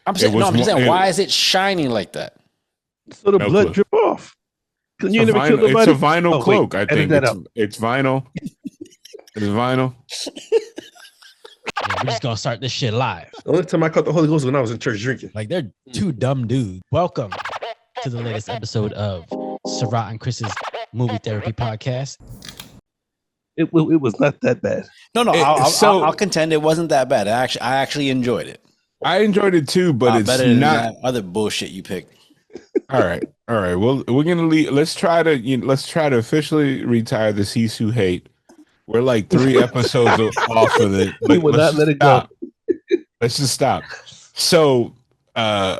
I'm saying, why is it shining like that? So the blood drip off. You never killed nobody. It's a vinyl cloak. I think it's vinyl. It's vinyl. Yeah, we're just gonna start this shit live. The only time I caught the Holy Ghost was when I was in church drinking. Like, they're two dumb dudes. Welcome to the latest episode of Sarat and Chris's Movie Therapy Podcast. It was not that bad. No, I'll contend it wasn't that bad. I actually enjoyed it. I enjoyed it too, but it's better than not that other bullshit you picked. All right. Well, we're gonna leave. Let's try to officially retire the Cease Who Hate. We're like 3 episodes off of it. We will not let it go. Let's just stop. So, go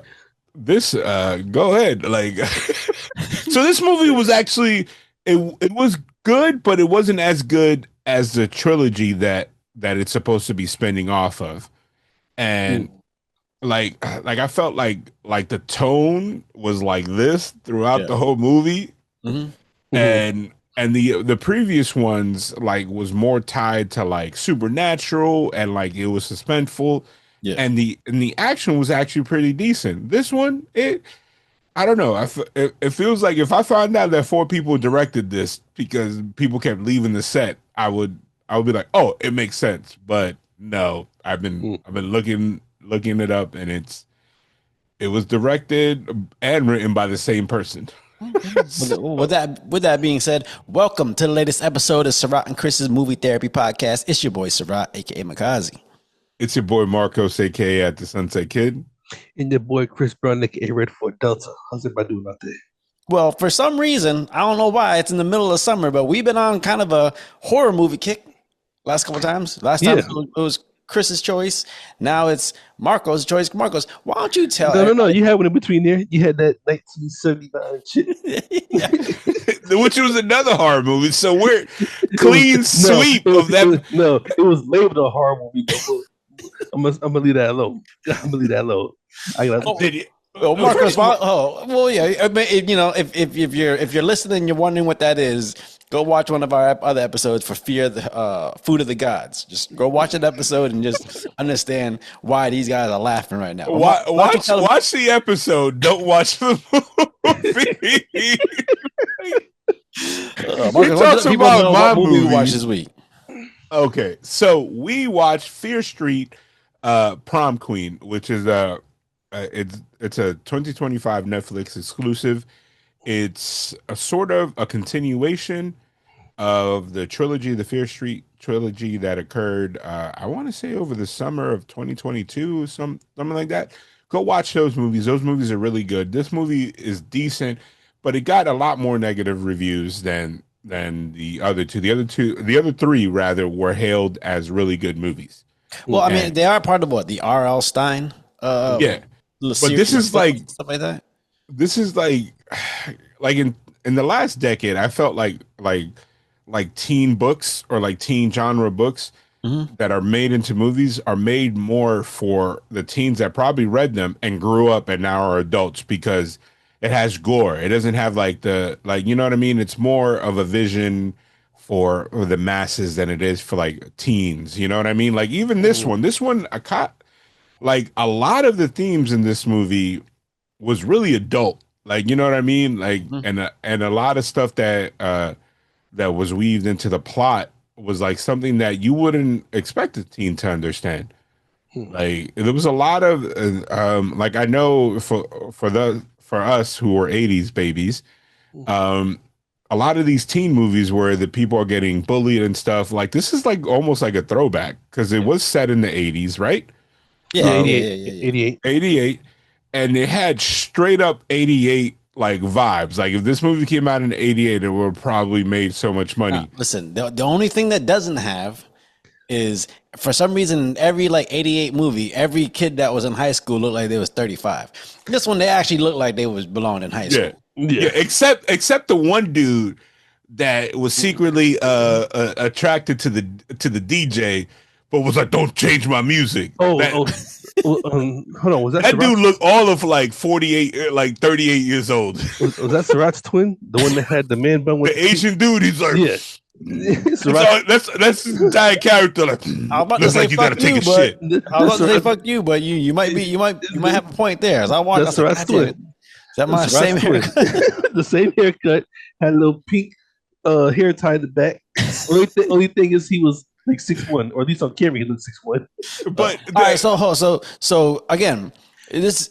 ahead. Like, so this movie was actually it was good, but it wasn't as good as the trilogy that it's supposed to be spinning off of, and. Like I felt like the tone was like this throughout the whole movie, and the previous ones like was more tied to like supernatural and like it was suspenseful, and the action was actually pretty decent. This one, I don't know. It feels like if I found out that 4 people directed this because people kept leaving the set, I would be like, oh, it makes sense. But no, I've been looking it up, and it was directed and written by the same person. With that being said, welcome to the latest episode of Sarat and Chris's Movie Therapy Podcast. It's your boy Sarat, aka Makazi. It's your boy Marcos, aka at the Sunset Kid, and your boy Chris Brown, aka Red Fort Delta. How's everybody doing out there? Well, for some reason, I don't know why, it's in the middle of summer, but we've been on kind of a horror movie kick last couple times. Last time it was Chris's choice. Now it's Marco's choice. Marcos, why don't you tell? No. You had one in between there. You had that 1979 shit, which was another horror movie. So we're clean sweep of that. No, it was labeled a horror movie. I'm gonna leave that alone. I got Marcos. If you're listening, you're wondering what that is. Go watch one of our other episodes for Fear of the Food of the Gods. Just go watch an episode and just understand why these guys are laughing right now. Watch the episode. Don't watch the movie. Marcus, people know what movie we watched this week. Okay, so we watched Fear Street Prom Queen, which is it's a 2025 Netflix exclusive. It's a sort of a continuation of the trilogy, the Fear Street trilogy that occurred, I want to say over the summer of 2022, something like that. Go watch those movies. Those movies are really good. This movie is decent, but it got a lot more negative reviews than the other two. The other 3 rather were hailed as really good movies. Well, I mean, they are part of what, the R.L. Stine? But this is like stuff like that. This is like in the last decade, I felt like teen books or like teen genre books that are made into movies are made more for the teens that probably read them and grew up and now are adults, because it has gore. It doesn't have you know what I mean? It's more of a vision for the masses than it is for like teens. You know what I mean? Like even this one, I caught like a lot of the themes in this movie was really adult, like, you know what I mean? Like, and a lot of stuff that was weaved into the plot was like something that you wouldn't expect a teen to understand. Like there was a lot of like, I know for us who were 80s babies, a lot of these teen movies where the people are getting bullied and stuff, like this is like almost like a throwback because it was set in the 80s, right? Yeah, 88. And it had straight up 88 like vibes. Like if this movie came out in 88, it would have probably made so much money. Listen, the only thing that doesn't have is, for some reason, every like 88 movie, every kid that was in high school looked like they was 35. This one, they actually looked like they belonged in high school. Yeah. Except the one dude that was secretly attracted to the DJ, but was like, "Don't change my music." Hold on, was that dude looked all of like 48, like 38 years old? Was that Sarat's twin? The one that had the man bun with the Asian dude? He's like, That's his entire character. Like, I'm about to say like you gotta fuck take you, a but shit. I was about to say fuck you, but you might have a point there. As I watched, I was like, God damn it. Is that my same haircut? The same haircut, had a little pink hair tie in the back. Only thing is he was like 6'1", or at least on camera he looked 6'1". But all right, so again, this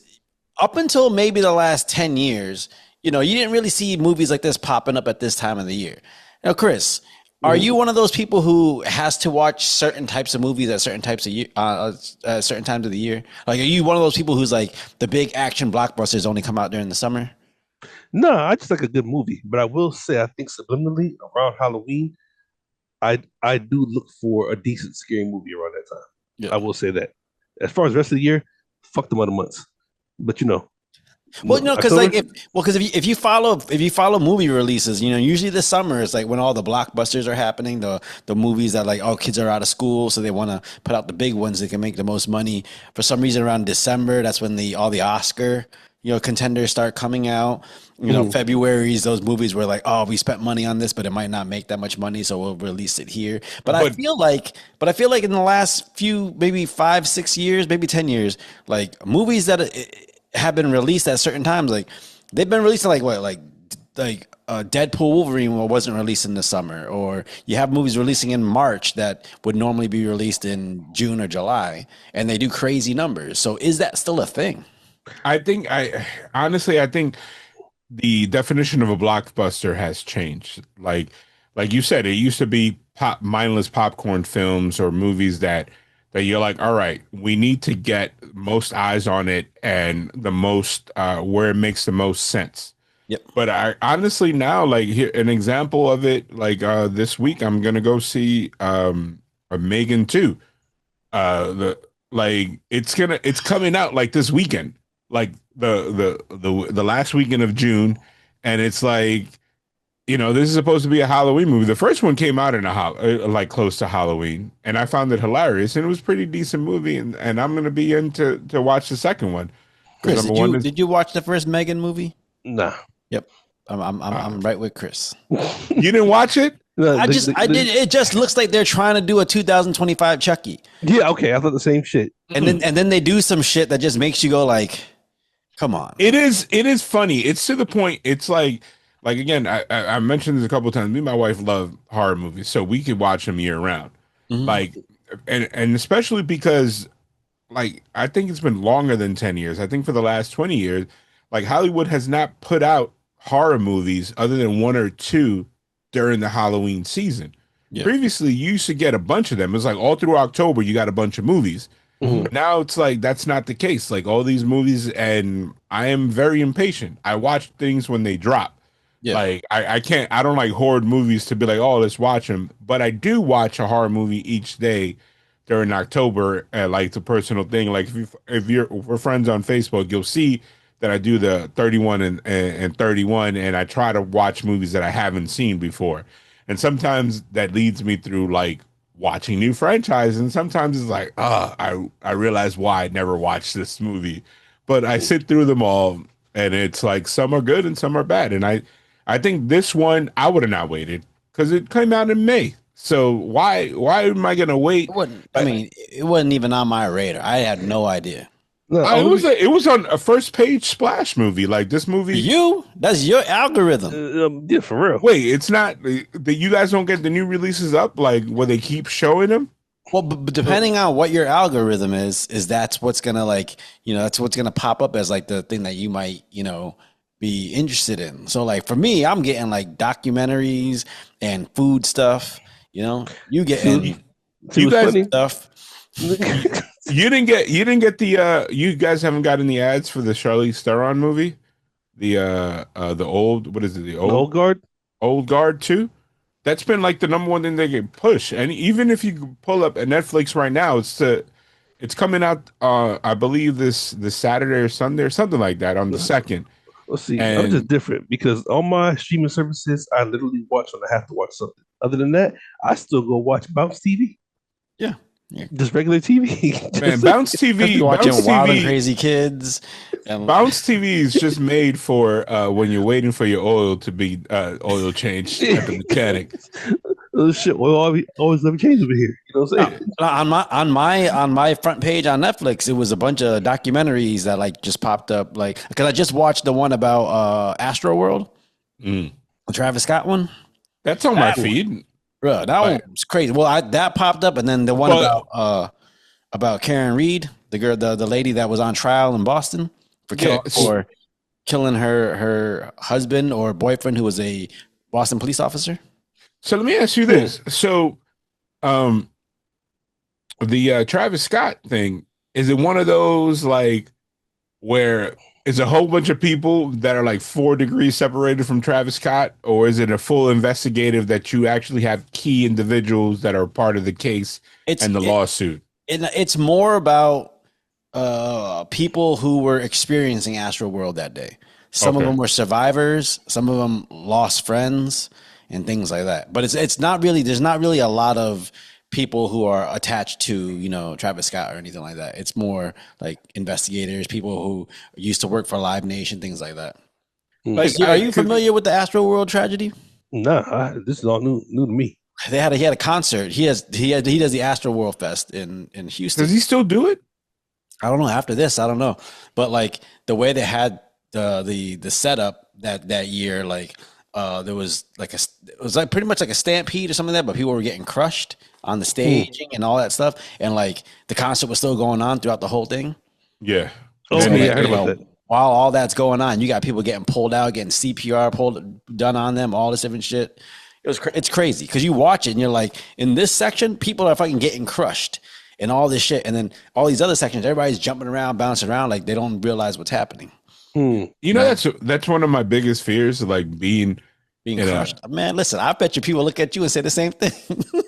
up until maybe the last 10 years, you didn't really see movies like this popping up at this time of the year. Now, Chris, are you one of those people who has to watch certain types of movies at certain types of certain times of the year? Like, are you one of those people who's like the big action blockbusters only come out during the summer? No, I just like a good movie. But I will say, I think subliminally around Halloween, I do look for a decent scary movie around that time. Yeah. I will say that. As far as the rest of the year, fuck them other months. But well, because like if you follow movie releases, usually this summer is like when all the blockbusters are happening, the movies that like kids are out of school, so they want to put out the big ones that can make the most money. For some reason, around December, that's when all the Oscar contenders start coming out. February's those movies where like, we spent money on this, but it might not make that much money, so we'll release it here. But I feel like in the last few, maybe 5-6 years, maybe 10 years, like movies that have been released at certain times, like they've been releasing like Deadpool Wolverine wasn't released in the summer, or you have movies releasing in March that would normally be released in June or July, and they do crazy numbers. So is that still a thing? I think the definition of a blockbuster has changed. Like you said, it used to be mindless popcorn films or movies that you're like, all right, we need to get most eyes on it and the most where it makes the most sense. Yep. But I honestly now, like, here an example of it, like this week I'm gonna go see a Megan 2. It's coming out like this weekend, like the last weekend of June, and it's like, this is supposed to be a Halloween movie. The first one came out in like close to Halloween, and I found it hilarious, and it was a pretty decent movie, and I'm gonna be in to watch the second one. Chris, did you watch the first Megan movie? Nah. Yep. I'm right with Chris. You didn't watch it? I did. It just looks like they're trying to do a 2025 Chucky. Yeah, okay. I thought the same shit. And then they do some shit that just makes you go like, come on. It is funny. It's to the point. It's like again, I mentioned this a couple of times. Me and my wife love horror movies, so we could watch them year round. Mm-hmm. Like, and especially because, like, I think it's been longer than 10 years. I think for the last 20 years, like, Hollywood has not put out horror movies other than one or two during the Halloween season. Yeah. Previously, you used to get a bunch of them. It was like all through October, you got a bunch of movies. Mm-hmm. But now it's like that's not the case. Like all these movies, and I am very impatient. I watch things when they drop. Yeah. Like I don't like horror movies to be like, oh, let's watch them. But I do watch a horror movie each day during October. Like it's a personal thing. Like if we're friends on Facebook, you'll see that I do the 31 and 31, and I try to watch movies that I haven't seen before. And sometimes that leads me through like watching new franchises, and sometimes it's like, I realize why I never watched this movie. But I sit through them all, and it's like some are good and some are bad. And I think this one I would have not waited because it came out in May. So why am I gonna wait? It wasn't even on my radar. I had no idea. No, it was on a first page splash movie. Like this movie, that's your algorithm. Yeah, for real. Wait, it's not that you guys don't get the new releases up like where they keep showing them. Well, but depending on what your algorithm is that's what's gonna that's what's gonna pop up as like the thing that you might be interested in. So like for me, I'm getting like documentaries and food stuff. You getting you guys stuff. You didn't get the you guys haven't gotten the ads for the Charlize Theron movie, the old, what is it, the old guard 2. That's been like the number one thing they get pushed. And even if you pull up at Netflix right now, it's coming out I believe this Saturday or Sunday or something like that on the 2nd. Let's see. I'm just different because on my streaming services I literally watch when I have to watch something. Other than that, I still go watch Bounce TV. Yeah. Just regular TV. Man, Bounce TV. Watching Bounce Wild TV, and Crazy Kids. Bounce TV is just made for when you're waiting for your oil to be oil changed at the mechanic. Oh shit! Well, always let me change over here. You know what I'm saying? On my front page on Netflix, it was a bunch of documentaries that like just popped up. Like, because I just watched the one about Astro World, the Travis Scott one. That's on my feed. Bro, that one was crazy. Well, that popped up, and then the one about Karen Reed, the girl, the lady that was on trial in Boston for killing her husband or boyfriend, who was a Boston police officer. So let me ask you this: so, the Travis Scott thing, is it one of those like where it's a whole bunch of people that are like 4 degrees separated from Travis Scott, or is it a full investigative that you actually have key individuals that are part of the case and the lawsuit? It's more about people who were experiencing Astro World that day. Some of them were survivors. Some of them lost friends and things like that. But it's not really. There's not really a lot of people who are attached to Travis Scott or anything like that. It's more like investigators, people who used to work for Live Nation, things like that. Like, are you familiar with the Astro World tragedy? Nah, this is all new to me. He had a concert. He does the Astro World Fest in Houston. Does he still do it? I don't know. After this, I don't know. But like the way they had the setup that year, like there was like it was like pretty much like a stampede or something like that, but people were getting crushed on the staging and all that stuff, and like the concert was still going on throughout the whole thing. Yeah. Oh, So, yeah, I heard about that. While all that's going on, you got people getting pulled out, getting CPR done on them, all this different shit. It's crazy because you watch it and you're like, in this section, people are fucking getting crushed and all this shit, and then all these other sections, everybody's jumping around, bouncing around, like they don't realize what's happening. That's one of my biggest fears, like being crushed. Man, listen, I bet you people look at you and say the same thing.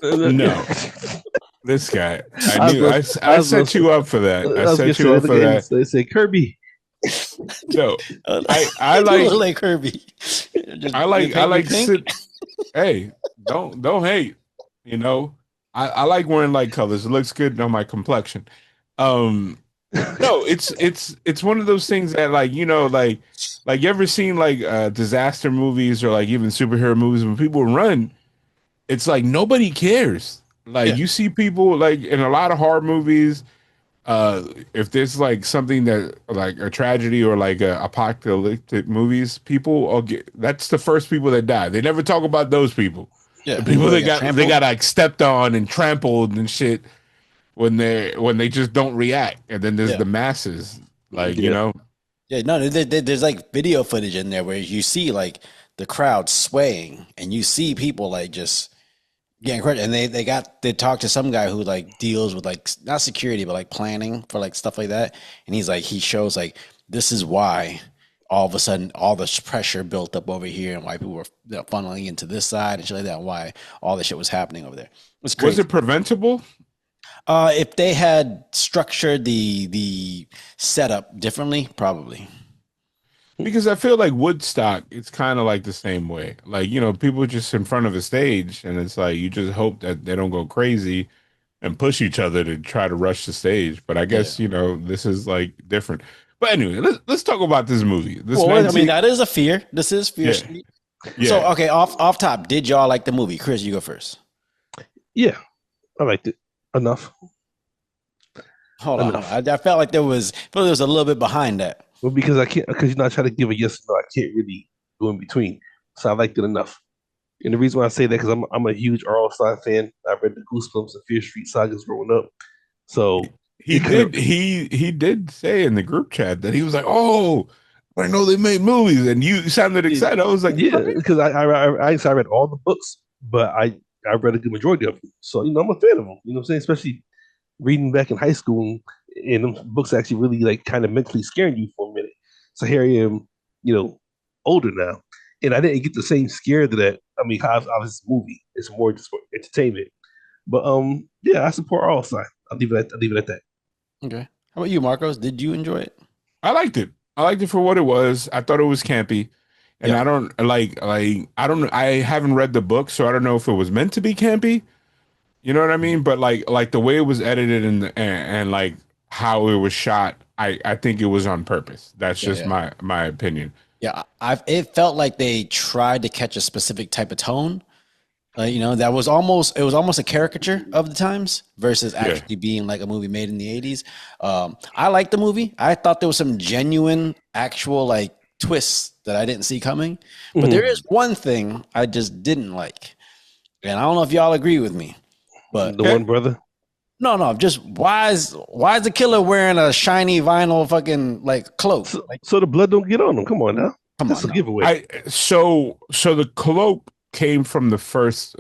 No. This guy, I set you up for that. I set you up for that. They say Kirby. No, I like Kirby. I like hey, don't hate. I like wearing light colors. It looks good on my complexion. No, it's one of those things that like you ever seen like disaster movies or like even superhero movies when people run, it's like nobody cares. Like you see people like in a lot of horror movies, if there's like something that like a tragedy or like a apocalyptic movies, people that's the first people that die. They never talk about those people. Yeah, the people that got like stepped on and trampled and shit when they just don't react. And then there's the masses, like Yeah, no, there's like video footage in there where you see like the crowd swaying and you see people like just getting crushed. And they talked to some guy who like deals with like not security but like planning for like stuff like that. And he's like, he shows like this is why all of a sudden all this pressure built up over here and why people were funneling into this side and shit like that, and why all this shit was happening over there. It was crazy. Was it preventable? If they had structured the setup differently, probably. Because I feel like Woodstock, it's kind of like the same way. Like, people are just in front of a stage and it's like you just hope that they don't go crazy and push each other to try to rush the stage. But I guess, this is like different. But anyway, let's talk about this movie. That is a fear. This is Fear Street. Yeah. So, okay, off top, did y'all like the movie? Chris, you go first. Yeah, I liked it enough. Hold on. I felt like there was a little bit behind that. Well, because I try to give a yes or no, I can't really go in between. So I liked it enough. And the reason why I say that because I'm a huge R.L. Stine fan. I read the Goosebumps and Fear Street sagas growing up. So he did say in the group chat that he was like, "Oh, I know they made movies," and you sounded excited. I was like, "Yeah," because I read all the books, but I read a good majority of them. So I'm a fan of them. You know what I'm saying? Especially reading back in high school, and them books actually really like kind of mentally scaring you for a minute. So here I am, older now, and I didn't get the same scare that obviously this movie. It's more just for entertainment. But I support all sides. I'll leave it at that. Okay. How about you, Marcos? Did you enjoy it? I liked it. I liked it for what it was. I thought it was campy. And I don't I haven't read the book, so I don't know if it was meant to be campy. You know what I mean? But like the way it was edited and like how it was shot, I think it was on purpose. That's just my opinion. Yeah, it felt like they tried to catch a specific type of tone, That was almost a caricature of the times versus actually being like a movie made in the 80s. I liked the movie. I thought there was some genuine, actual like twists that I didn't see coming. But there is one thing I just didn't like, and I don't know if y'all agree with me. But the one brother. No. Just why is the killer wearing a shiny vinyl fucking like cloak? So the blood don't get on him. Come on now. That's a giveaway. So the cloak came from the first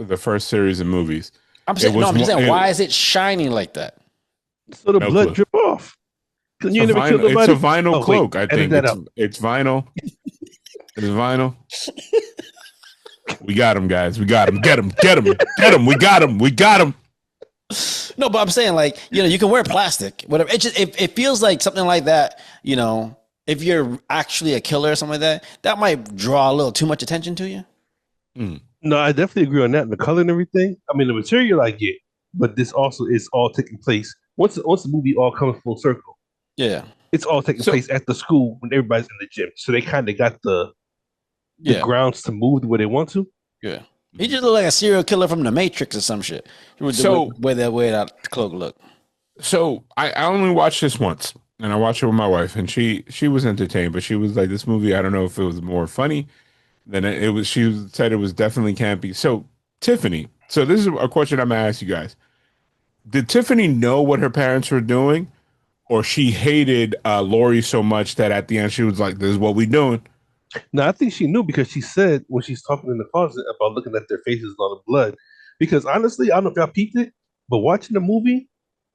series of movies. I'm saying why is it shiny like that? So the blood drip off. It's a vinyl cloak. I think it's vinyl. It's vinyl. We got him, guys. We got him. Get him. We got him. No, but I'm saying like, you can wear plastic, whatever. It feels like something like that, if you're actually a killer or something like that might draw a little too much attention to you. No, I definitely agree on that. And the color and everything. I mean, the material I get, but this also is all taking place once the movie all comes full circle. Yeah, it's all taking place at the school when everybody's in the gym, so they kind of got the grounds to move the way they want to. Yeah, he just looked like a serial killer from the Matrix or some shit. So where that cloak look. So I only watched this once, and I watched it with my wife, and she was entertained, but she was like, "This movie, I don't know if it was more funny than it was." She said it was definitely campy. So Tiffany, so this is a question I'm gonna ask you guys: did Tiffany know what her parents were doing, or she hated Lori so much that at the end she was like, "This is what we doing"? No, I think she knew because she said when she's talking in the closet about looking at their faces and all the blood. Because honestly, I don't know if y'all peeped it, but watching the movie,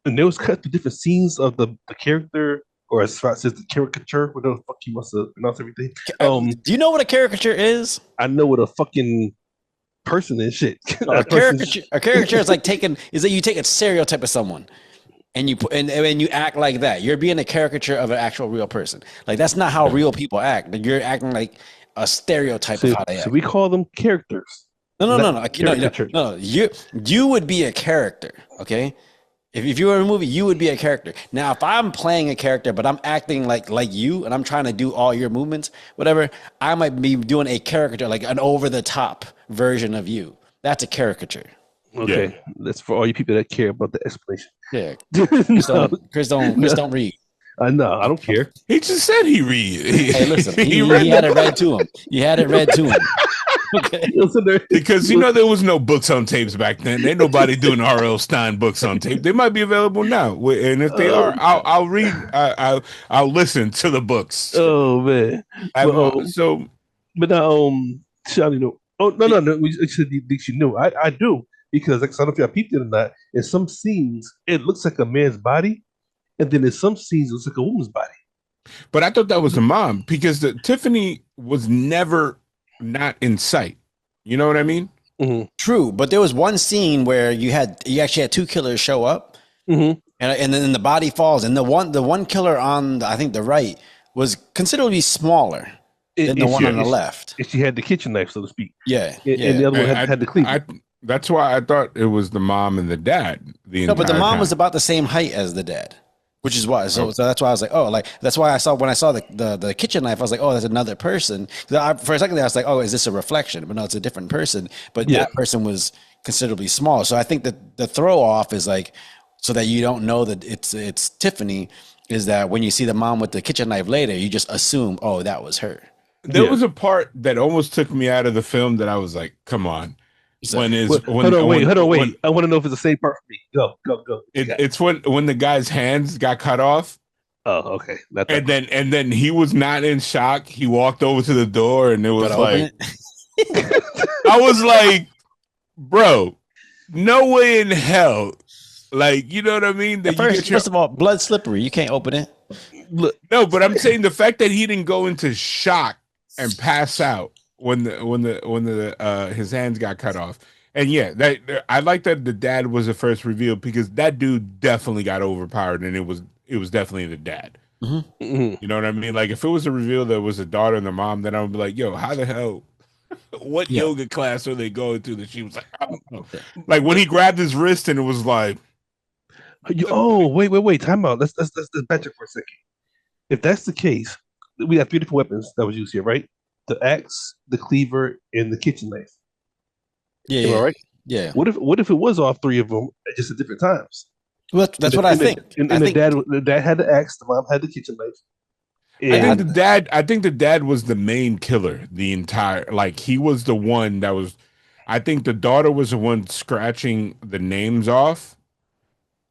and there was cut to different scenes of the character, or as far as the caricature, whatever the fuck you must have pronounced everything. Do you know what a caricature is? I know what a fucking person is. Shit. A caricature is like you take a stereotype of someone. And you and you act like that. You're being a caricature of an actual real person. Like that's not how real people act. You're acting like a stereotype of how they act. So we call them characters. No. You would be a character, okay? If you were in a movie, you would be a character. Now, if I'm playing a character, but I'm acting like you, and I'm trying to do all your movements, whatever, I might be doing a caricature, like an over the top version of you. That's a caricature. Okay, that's for all you people that care about the explanation. Yeah, Chris don't read. No, I don't care. He just said he read. Hey, listen, he had it read to him. You had it read to him. Okay. Because there was no books on tapes back then. Ain't nobody doing R.L. Stine books on tape. They might be available now, and if they are, I'll read. I'll listen to the books. Oh man! But now, Shani, no. Oh no. We said you know. I do. Because like, I don't know if y'all peeped it or not. In some scenes, it looks like a man's body, and then in some scenes, it looks like a woman's body. But I thought that was the mom because Tiffany was never not in sight. You know what I mean? Mm-hmm. True, but there was one scene where you actually had two killers show up, and then the body falls, and the one killer on I think the right was considerably smaller than the one on the left. She had the kitchen knife, so to speak. Yeah, and the other one had the cleaver. That's why I thought it was the mom and the dad. But the mom was about the same height as the dad, which is why. So that's why I was like, that's why when I saw the kitchen knife, I was like, oh, that's another person. For a second there, I was like, oh, is this a reflection? But no, it's a different person. But that person was considerably small. So I think that the throw off is like, so that you don't know that it's Tiffany, is that when you see the mom with the kitchen knife later, you just assume, oh, that was her. There was a part that almost took me out of the film that I was like, come on. Hold on, wait. I want to know if it's the same part for me. Go. It's when the guy's hands got cut off. Oh, okay. And then he was not in shock. He walked over to the door, and it was like, I was like, bro, no way in hell. Like, you know what I mean? That first of all, blood slippery. You can't open it. No, but I'm saying the fact that he didn't go into shock and pass out when his hands got cut off. And I like that the dad was the first reveal because that dude definitely got overpowered, and it was definitely the dad. Mm-hmm. You know what I mean? Like if it was a reveal that was the daughter and the mom, then I would be like, yo, how the hell? What yoga class are they going to? That she was like, I don't know. Like when he grabbed his wrist and it was like, oh wait, time out. Let's back up for a second. If that's the case, we got 3 different weapons that was used here, right? The axe, the cleaver, and the kitchen knife. Yeah, Am I right? yeah. What if it was all three of them just at different times? Well, that's what I think. And the dad had the axe, the mom had the kitchen knife. I think the dad was the main killer. The entire like he was the one that was. I think the daughter was the one scratching the names off.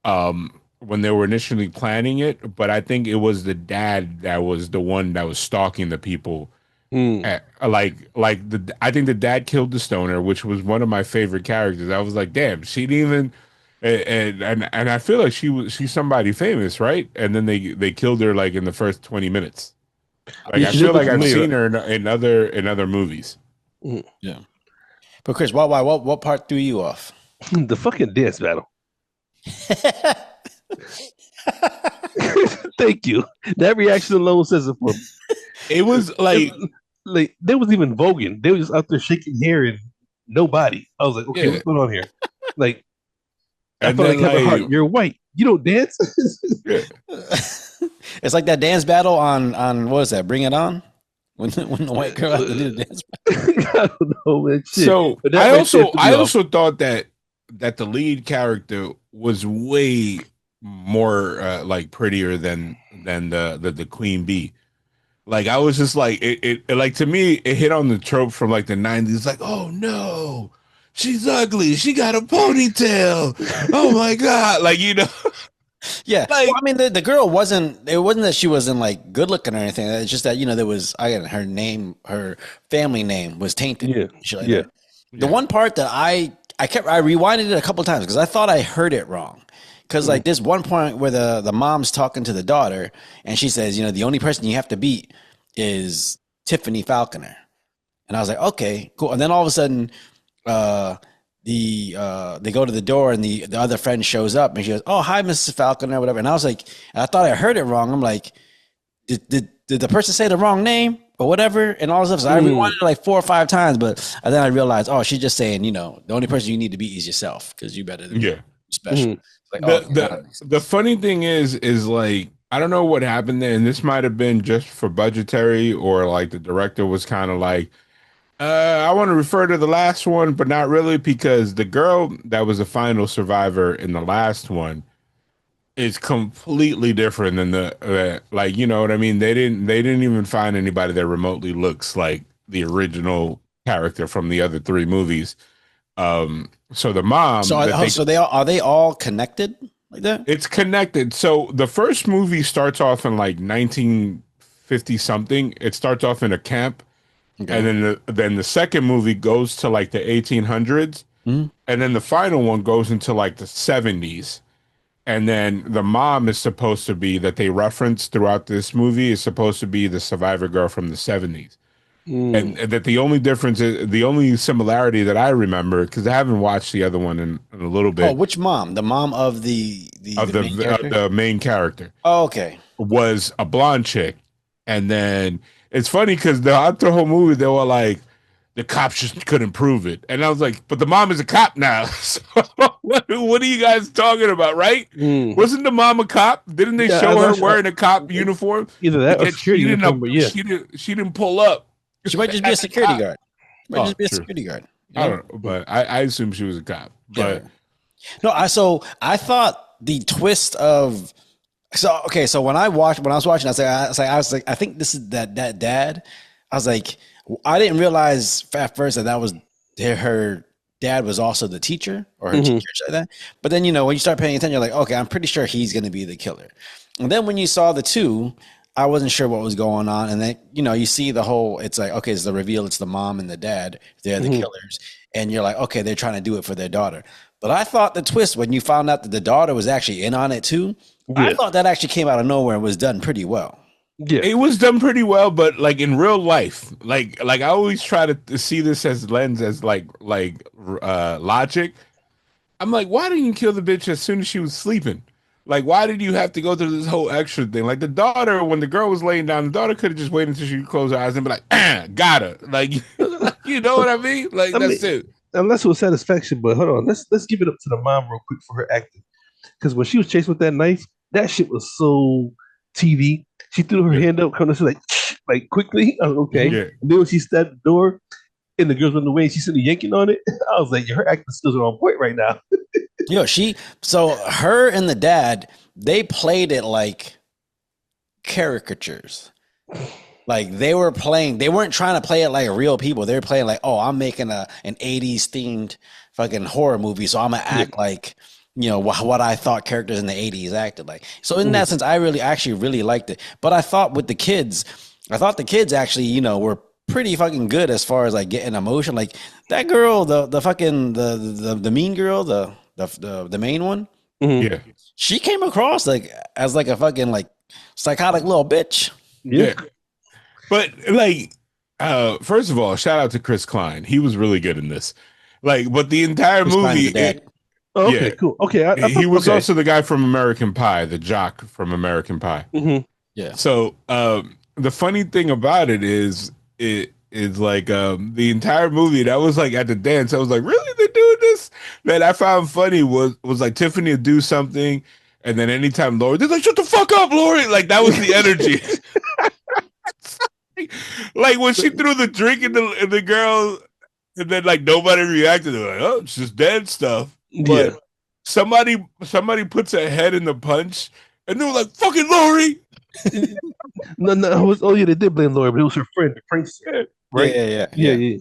When they were initially planning it, but I think it was the dad that was the one that was stalking the people. I think the dad killed the stoner, which was one of my favorite characters. I was like, damn, she didn't even. And I feel like she's somebody famous, right? And then they killed her like in the first 20 minutes. Like I feel like I've seen her in other movies. Yeah. But Chris, what part threw you off? The fucking dance battle. Thank you. That reaction alone says it for me. It was like they was even voguing. They were just out there shaking hair and nobody. I was like, okay, what's going on here? Like, I felt like Kevin Hart. You're white. You don't dance. It's like that dance battle on what is that? Bring It On. When the white girl had to do the dance battle. I don't know, man. Shit. So I also thought that the lead character was way more like prettier than the queen bee. Like I was just like it like to me it hit on the trope from like the 90s. Like, oh no, she's ugly. She got a ponytail. Oh my god, like Yeah, like, well, I mean the girl wasn't. It wasn't that she wasn't like good looking or anything. It's just that there was her name, her family name was tainted. Yeah. The one part that I rewinded it a couple of times because I thought I heard it wrong. Because like this one point where the mom's talking to the daughter and she says, the only person you have to beat is Tiffany Falconer, and I was like, okay, cool. And then all of a sudden, they go to the door and the other friend shows up and she goes, oh, hi, Mrs. Falconer, whatever. And I was like, I thought I heard it wrong. I'm like, did the person say the wrong name or whatever? And all this stuff. So I rewinded it like 4 or 5 times, but then I realized, oh, she's just saying, the only person you need to beat is yourself because you better than special. Like, the funny thing is like, I don't know what happened there. And this might've been just for budgetary or like the director was kind of like, I want to refer to the last one, but not really, because the girl that was the final survivor in the last one is completely different than like, you know what I mean? They didn't even find anybody that remotely looks like the original character from the other 3 movies. So the mom. So are they all connected like that? It's connected. So the first movie starts off in like 1950 something. It starts off in a camp. Okay. And then the second movie goes to like the 1800s, and then the final one goes into like the 70s. And then the mom is supposed to be that they reference throughout this movie is supposed to be the survivor girl from the 70s. And that the only difference is the only similarity that I remember, because I haven't watched the other one in a little bit. Oh, which mom? The mom of the main character. Oh, okay. Was a blonde chick, and then. It's funny because throughout the whole movie, they were like, the cops just couldn't prove it. And I was like, but the mom is a cop now. So what are you guys talking about, right? Wasn't the mom a cop? Didn't they show her wearing a cop uniform? Either that or security uniform, but yeah. She didn't pull up. She might just be a security guard. A security guard. I don't know, but I assume she was a cop. But no, I thought the twist of... So when I was watching, I was like, I think this is that dad. I was like, I didn't realize at first that was her dad was also the teacher or her teacher like that. But then when you start paying attention, you're like, okay, I'm pretty sure he's going to be the killer. And then when you saw the 2, I wasn't sure what was going on. And then you see the whole. It's like, okay, it's the reveal. It's the mom and the dad. They're the killers, and you're like, okay, they're trying to do it for their daughter. But I thought the twist when you found out that the daughter was actually in on it too. Yeah. I thought that actually came out of nowhere and was done pretty well. Yeah, it was done pretty well, but like in real life, like I always try to see this as logic. I'm like, why didn't you kill the bitch as soon as she was sleeping? Like, why did you have to go through this whole extra thing? Like the daughter, when the girl was laying down, the daughter could have just waited until she could close her eyes and be like, got her. Like, you know what I mean? Like that's it. Unless it was satisfaction, but hold on, let's give it up to the mom real quick for her acting, because when she was chasing with that knife, that shit was so TV. She threw her hand up, kind of like quickly. Okay. Yeah. And then when she stabbed the door, and the girls run away and she's sitting yanking on it. I was like, her acting skills are on point right now. So her and the dad, they played it like caricatures. Like they weren't trying to play it like real people. They were playing like, oh, I'm making an 80s themed fucking horror movie. So I'm going to act like, what I thought characters in the 80s acted like. So in that sense, I actually really liked it. But I thought the kids actually, were pretty fucking good as far as like getting emotion. Like that girl, the fucking, the mean girl, the main one. Yeah. She came across like as like a fucking like psychotic little bitch. Yeah. But like, first of all, shout out to Chris Klein. He was really good in this. Like, but the entire Chris movie. Okay, cool. Okay, he was also the guy from American Pie, the jock from American Pie. Mm-hmm. Yeah. So the funny thing about it is like the entire movie that was like at the dance. I was like, really, they're doing this? That I found funny was like Tiffany would do something, and then anytime Lori, they're like, shut the fuck up, Lori. Like that was the energy. Like when she threw the drink in the girl, and then like nobody reacted. They're like, oh, it's just dead stuff. But somebody puts a head in the punch, and they were like, fucking Lori. No, they did blame Lori, but it was her friend, the prankster. Right? Yeah.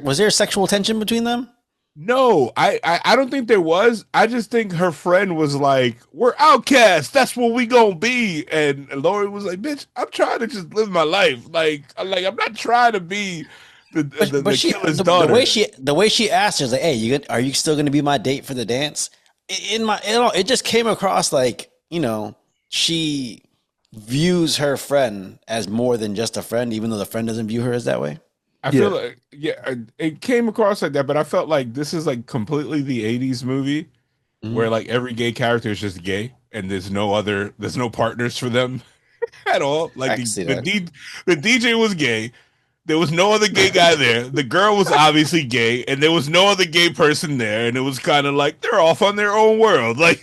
Was there sexual tension between them? No, I don't think there was. I just think her friend was like, we're outcasts. That's what we gonna be. And Lori was like, bitch, I'm trying to just live my life. Like I'm not trying to be the killer's daughter. The way she asked her is like, hey, are you still gonna be my date for the dance? It just came across like, she views her friend as more than just a friend, even though the friend doesn't view her as that way. I feel like, it came across like that, but I felt like this is like completely the 80s movie where like every gay character is just gay and there's no partners for them at all. Like the DJ was gay. There was no other gay guy there. The girl was obviously gay, and there was no other gay person there. And it was kind of like they're off on their own world. Like,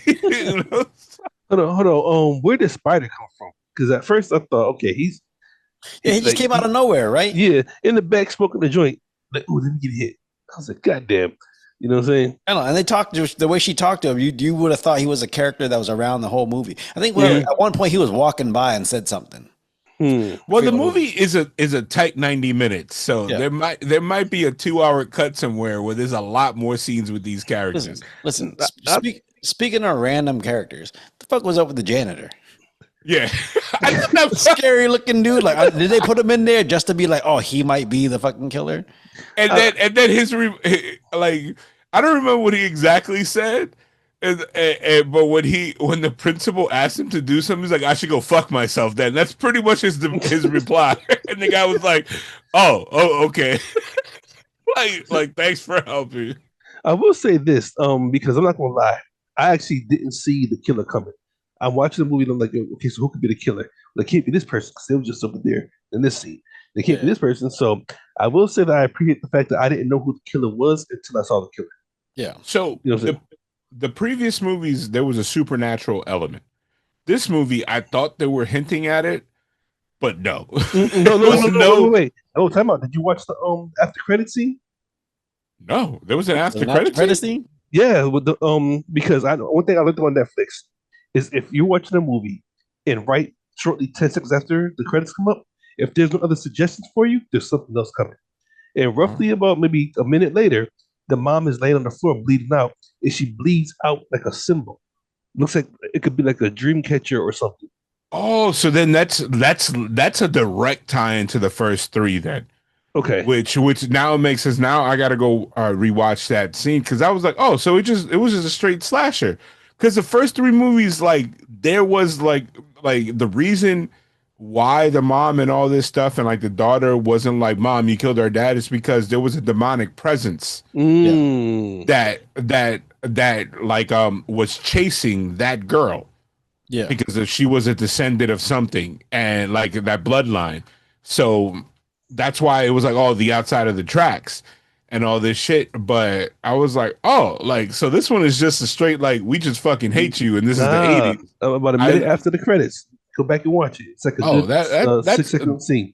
Hold on. Where did Spider come from? Because at first I thought, okay, he just came out of nowhere, right? Yeah, in the back smoking the joint. Like, oh, let me get hit. I was like, goddamn. You know what I'm saying? I don't know. And they talked the way she talked to him. You would have thought he was a character that was around the whole movie. I think at one point he was walking by and said something. Well, the movie is a tight 90 minutes, so there might be a 2-hour cut somewhere where there's a lot more scenes with these characters. Listen. Speaking of random characters, the fuck was up with the janitor? Yeah, scary looking dude. Like, did they put him in there just to be like, oh, he might be the fucking killer? And then his like, I don't remember what he exactly said. But when the principal asked him to do something, he's like, I should go fuck myself then. That's pretty much his reply. And the guy was like, oh, okay. like thanks for helping. I will say this, because I'm not gonna lie, I actually didn't see the killer coming. I'm watching the movie and I'm like, okay, so who could be the killer? Well, it can't be this person because they was just over there in this scene. They can't be this person. So I will say that I appreciate the fact that I didn't know who the killer was until I saw the killer. Yeah. So the previous movies, there was a supernatural element. This movie, I thought they were hinting at it, but no. No. Wait. Oh, time out. Did you watch the after credit scene? No, there was an after credit scene. Yeah, with the because one thing I looked on Netflix is if you're watching a movie and right shortly 10 seconds after the credits come up, if there's no other suggestions for you, there's something else coming. And roughly about maybe a minute later, the mom is laying on the floor bleeding out, and she bleeds out like a symbol. Looks like it could be like a dream catcher or something. Oh, so then that's a direct tie into the first three then. Okay. Which now it makes us now I gotta go rewatch that scene because I was like, oh, so it was just a straight slasher. Because the first three movies, like there was like the reason why the mom and all this stuff and like the daughter wasn't like, mom, you killed our dad, is because there was a demonic presence that like was chasing that girl. Yeah. Because she was a descendant of something and like that bloodline. So that's why it was like, oh, the outside of the tracks and all this shit. But I was like, oh, like, so this one is just a straight, like, we just fucking hate you. And this is the 80s. About a minute after the credits. Go back and watch it. It's like a good 6-second scene.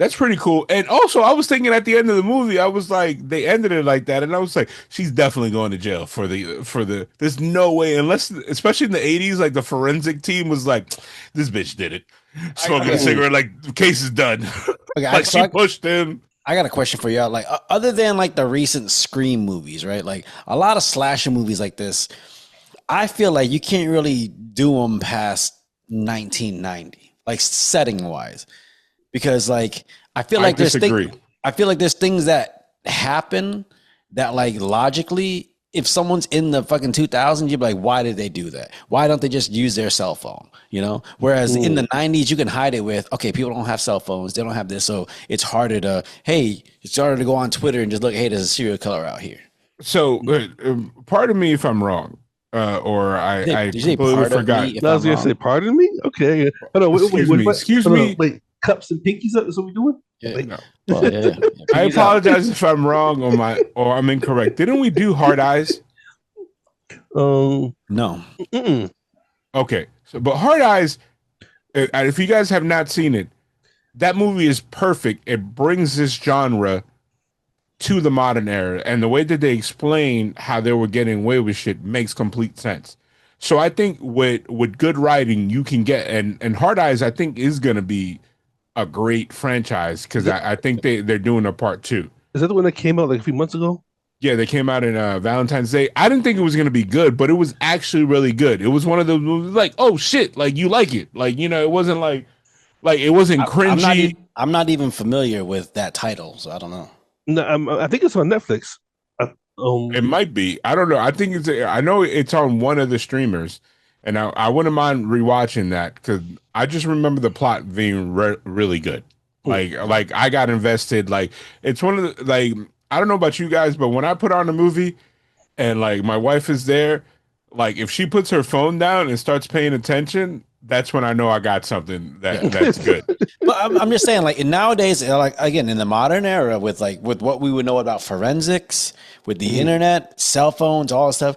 That's pretty cool. And also, I was thinking at the end of the movie, I was like, they ended it like that, and I was like, she's definitely going to jail for the. There's no way, unless, especially in the '80s, like the forensic team was like, this bitch did it, smoking a cigarette, like the case is done. Okay, like she pushed him. I got a question for y'all. Like, other than like the recent Scream movies, right? Like a lot of slasher movies like this, I feel like you can't really do them past 1990, like setting wise. Because like I feel like there's things that happen that like logically, if someone's in the fucking 2000s, you'd be like, why did they do that? Why don't they just use their cell phone? You know, whereas in the 90s, you can hide it with, okay, people don't have cell phones, they don't have this, so it's harder to go on Twitter and just look, hey, there's a serial killer out here. So pardon me if I'm wrong. Or I completely forgot. I was gonna say, pardon me. Okay, excuse me. Wait, cups and pinkies up. That's what we're doing. Yeah. No. Well, yeah. I apologize if I'm wrong or I'm incorrect. Didn't we do Hard Eyes? No. Mm-mm. Okay, but Hard Eyes. If you guys have not seen it, that movie is perfect. It brings this genre to the modern era, and the way that they explain how they were getting away with shit makes complete sense. So I think with good writing, you can get and Hard Eyes, I think, is going to be a great franchise because I think they're doing a part 2. Is that the one that came out like a few months ago? Yeah, they came out in Valentine's Day. I didn't think it was going to be good, but it was actually really good. It was one of those movies like, oh shit, like you like it. Like, you know, it wasn't like it wasn't cringy. I'm not even familiar with that title, so I don't know. No, I think it's on Netflix. It might be. I don't know. I know it's on one of the streamers, and I wouldn't mind rewatching that because I just remember the plot being really good. Like I got invested. Like it's one of the I don't know about you guys, but when I put on a movie and like my wife is there, like if she puts her phone down and starts paying attention, that's when I know I got something that's good. But I'm just saying, like nowadays, like again, in the modern era, with what we would know about forensics, with the internet, cell phones, all that stuff,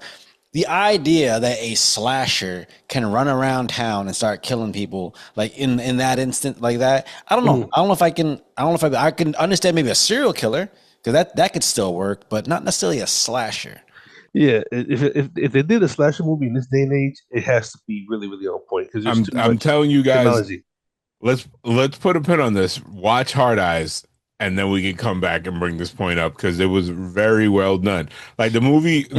the idea that a slasher can run around town and start killing people, like in that instant, like that, I don't know. I don't know if I can understand maybe a serial killer because that could still work, but not necessarily a slasher. Yeah, if they did a slasher movie in this day and age, it has to be really, really on point. Because I'm telling you guys, technology. Let's put a pin on this. Watch Hard Eyes, and then we can come back and bring this point up because it was very well done. Like the movie. The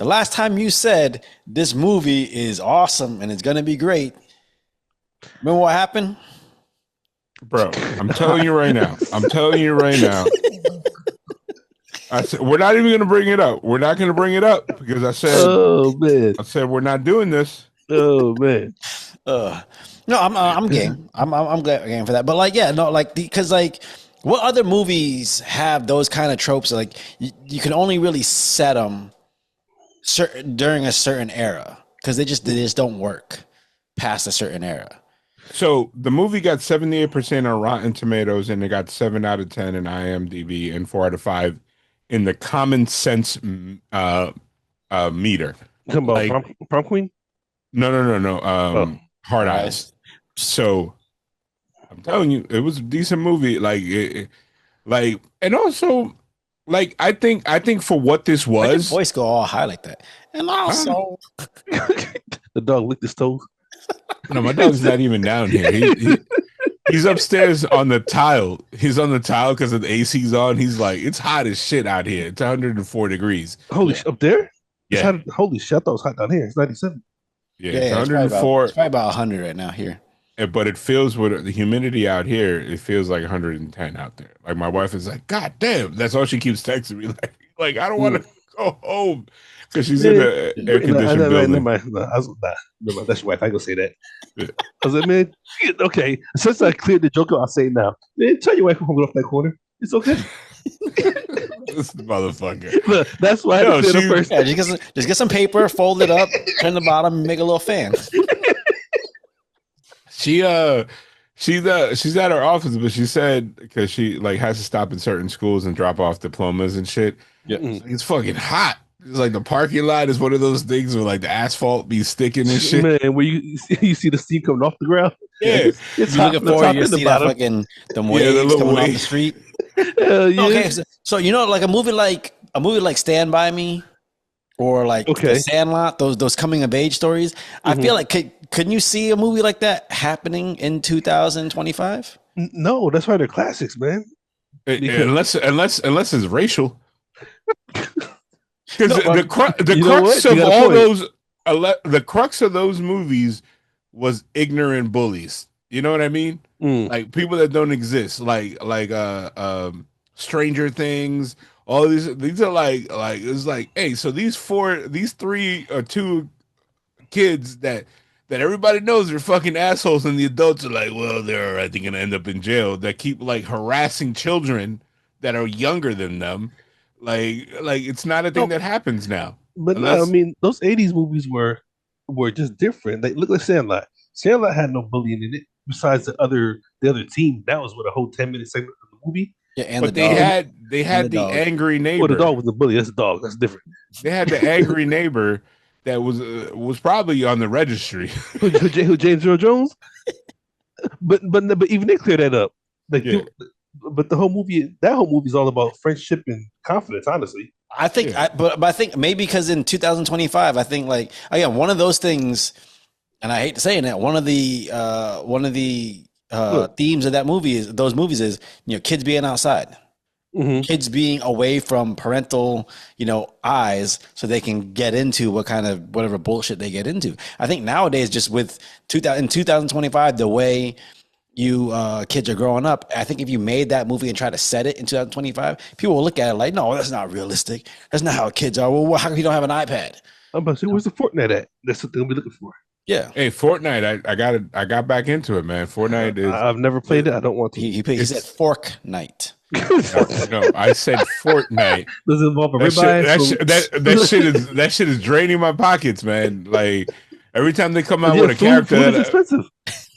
last time you said this movie is awesome and it's gonna be great. Remember what happened, bro? I'm telling you right now. I said we're not even going to bring it up. We're not going to bring it up because I said, "Oh man," I said we're not doing this. Oh man, no, I'm game. I'm game for that. But like, yeah, no, like because like, what other movies have those kind of tropes? Like you can only really set them during a certain era because they just don't work past a certain era. So the movie got 78% on Rotten Tomatoes, and it got 7 out of 10 in IMDb and 4 out of 5. In the common sense meter. Talking about Prom Queen? No. Hard Eyes. So I'm telling you, it was a decent movie. And also, like I think for what this was, your voice go all high like that. And also, the dog licked his toes. No, my dog's not even down here. He's upstairs on the tile. He's on the tile because the AC's on. He's like, it's hot as shit out here. It's 104 degrees. Holy shit, up there? Yeah. Holy shit, I thought it was hot down here. It's 97. Yeah, it's 104. It's probably about 100 right now here. But it feels with the humidity out here, it feels like 110 out there. Like my wife is like, God damn. That's all she keeps texting me. Like I don't want to go home. Because she's in the air conditioned building. That's your wife. I ain't gonna say that. Yeah. I was like, man, okay. Since I cleared the joke, I'll say it now. Man, tell your wife to hold off that corner. It's okay. This motherfucker. Look, that's why I said first. Yeah, just get some paper, fold it up, turn the bottom, and make a little fan. She's at her office, but she said because she like has to stop in certain schools and drop off diplomas and shit. Yeah, it's fucking hot. It's like the parking lot is one of those things where like the asphalt be sticking and shit. Man, where you see the steam coming off the ground. Yeah, it's you hot looking from the forward, top you and the see that bottom. fucking them waves coming off the street. Hell yeah. Okay, so you know, like a movie like Stand By Me, or like The Sandlot, those coming of age stories. I feel like couldn't you see a movie like that happening in 2025? No, that's why they're classics, man. Unless it's racial. Because the crux of all those, the crux of those movies was ignorant bullies. You know what I mean? Like people that don't exist, like Stranger Things. All these are like it's like, hey, so these 3 or 2 kids that everybody knows are fucking assholes, and the adults are like, well, they're I think gonna end up in jail. That keep like harassing children that are younger than them. Like it's not a thing that happens now. But no, I mean, those 80s movies were just different. Like, look at Sandlot. Sandlot had no bullying in it besides the other team. That was what a whole 10-minute segment of the movie. Yeah, and but they had the angry neighbor. Well, the dog was the bully. That's a dog. That's different. They had the angry neighbor that was probably on the registry. Who James Earl Jones? But even they cleared that up. Like, but that whole movie is all about friendship and confidence. Honestly, I think, but I think maybe because in 2025, I think like again one of those things, and I hate to say it, one of the themes of those movies is kids being outside, kids being away from parental eyes, so they can get into whatever bullshit they get into. I think nowadays, just with 2025, the way kids are growing up, I think if you made that movie and try to set it in 2025, people will look at it like, no, that's not realistic. That's not how kids are. Well, how come you don't have an iPad? I'm about to say, where's the Fortnite at? That's what they'll be looking for. Yeah. Hey, Fortnite, I got back into it, man. Fortnite is. I've never played it. I don't want to. He said Fork Night. No, I said Fortnite. Does it involve a ribeye? That shit is draining my pockets, man. Like every time they come out with a character, food is expensive.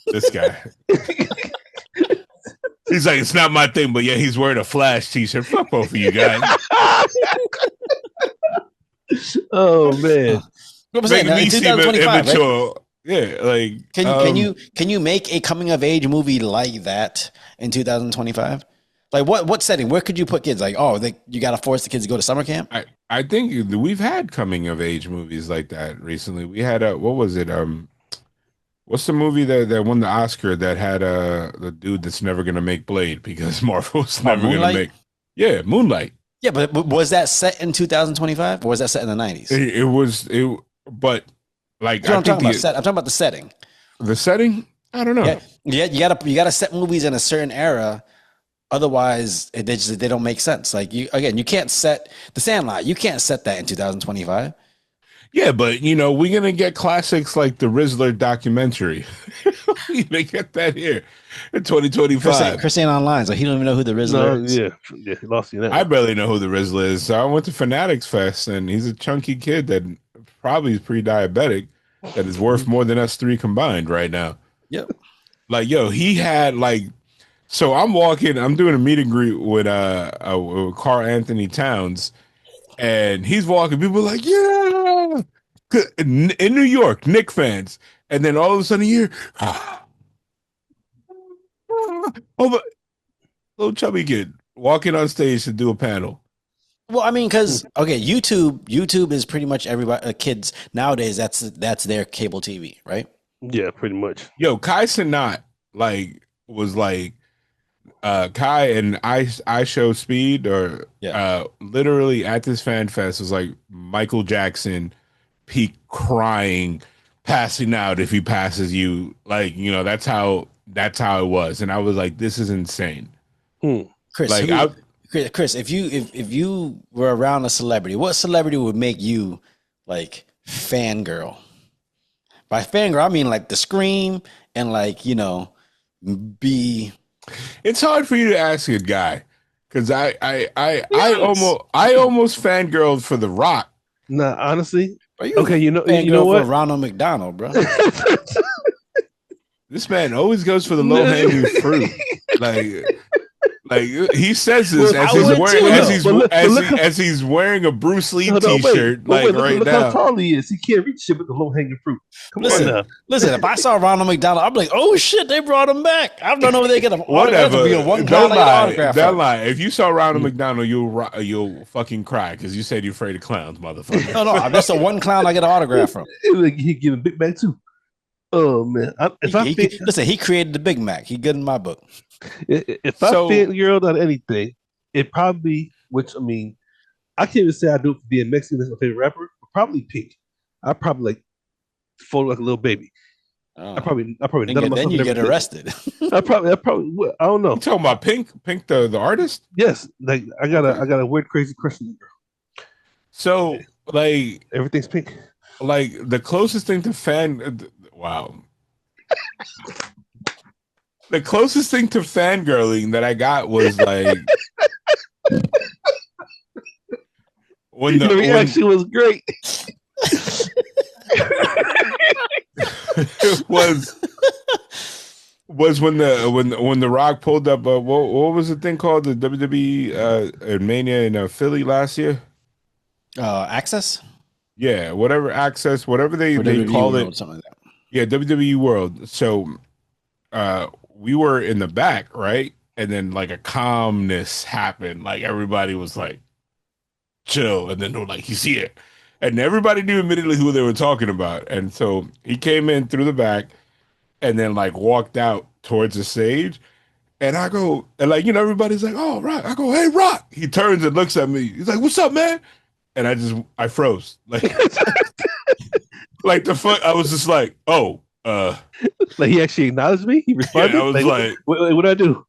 This guy. He's like, it's not my thing, but yeah, he's wearing a Flash t-shirt. Fuck both of you guys. Oh man. Making me seem immature. Right? Yeah, like can you make a coming of age movie like that in 2025? Like what setting? Where could you put kids? Like, you got to force the kids to go to summer camp? I think we've had coming of age movies like that recently. We had what was it? What's the movie that won the Oscar that had the dude that's never gonna make Blade because Marvel's never gonna make? Yeah, Moonlight. Yeah, but was that set in 2025 or was that set in the 90s? But like I'm talking about the setting. The setting? I don't know. Yeah, you gotta set movies in a certain era, otherwise they don't make sense. Like you can't set The Sandlot. You can't set that in 2025. Yeah, but we're gonna get classics like the Rizzler documentary. We're gonna get that here in 2025. Chris ain't online, so he don't even know who the Rizzler is. Yeah, he lost you now. I barely know who the Rizzler is. So I went to Fanatics Fest, and he's a chunky kid that probably is pre-diabetic, that is worth more than us 3 combined right now. Yep. Like, he had so I'm doing a meet and greet with Carl Anthony Towns. And he's walking, people are like, yeah, in New York, Knicks fans. And then all of a sudden you hear, little chubby kid walking on stage to do a panel. Well, I mean, because YouTube is pretty much everybody, kids nowadays. That's their cable TV, right? Yeah, pretty much. Yo, Kai Cenat was Kai and I Show Speed literally at this fan fest was like Michael Jackson peak crying, passing out if he passes you. Like, that's how it was. And I was like, this is insane. Chris, Chris, if you were around a celebrity, what celebrity would make you like fangirl? By fangirl, I mean like the scream and be. It's hard for you to ask a guy because I almost fangirled for The Rock. Nah, honestly. Okay, you know what? For Ronald McDonald, bro. This man always goes for the low hanging fruit. Like Like he says this as he's wearing a Bruce Lee T-shirt. Look how tall he is. He can't reach shit with the low hanging fruit. Listen. If I saw Ronald McDonald, I'd be like, "Oh shit, they brought him back." I don't know if they get a whatever. Don't lie. If you saw Ronald McDonald, you'll fucking cry because you said you're afraid of clowns, motherfucker. No, that's the one clown I get an autograph from. He give a Big Mac too. Oh man! He created the Big Mac. He good in my book. If I fangirled on anything, it probably, which I mean, I can't even say I do it for being Mexican. That's my favorite rapper. But probably Pink. I probably like fold like a little baby. I probably then you get arrested. I probably I don't know. You talking about Pink the artist? Yes, like I got a weird crazy crush on the girl. So like everything's pink. Like the closest thing to wow. The closest thing to fangirling that I got was like when the reaction was great. was when the Rock pulled up. What was the thing called, the WWE Mania in Philly last year? Access. Yeah, whatever Access, whatever they call it, something like that. Yeah, WWE World. So, we were in the back, right? And then like a calmness happened. Like everybody was like, chill. And then they were like, he's here. And everybody knew immediately who they were talking about. And so he came in through the back and then like walked out towards the stage. And I go, and like, everybody's like, oh, Rock. I go, hey, Rock. He turns and looks at me. He's like, what's up, man? And I froze. Like, like the fuck. I was just like, oh, like he actually acknowledged me. He responded. Yeah, I was like, what did I do?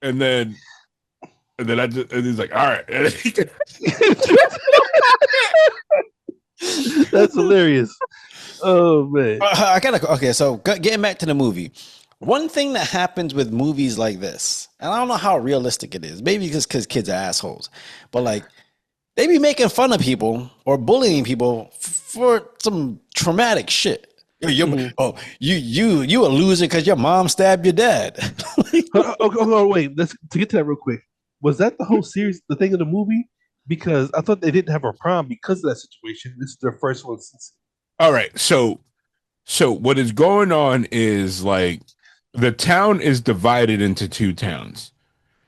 And then and he's like, all right. That's hilarious. Oh man. Okay. So getting back to the movie, one thing that happens with movies like this, and I don't know how realistic it is. Maybe because kids are assholes, but like they be making fun of people or bullying people for some traumatic shit. You a loser because your mom stabbed your dad. Wait. Let's to get to that real quick. Was that the whole series, the thing of the movie? Because I thought they didn't have a prom because of that situation. This is their first one since. All right, so what is going on is like the town is divided into two towns.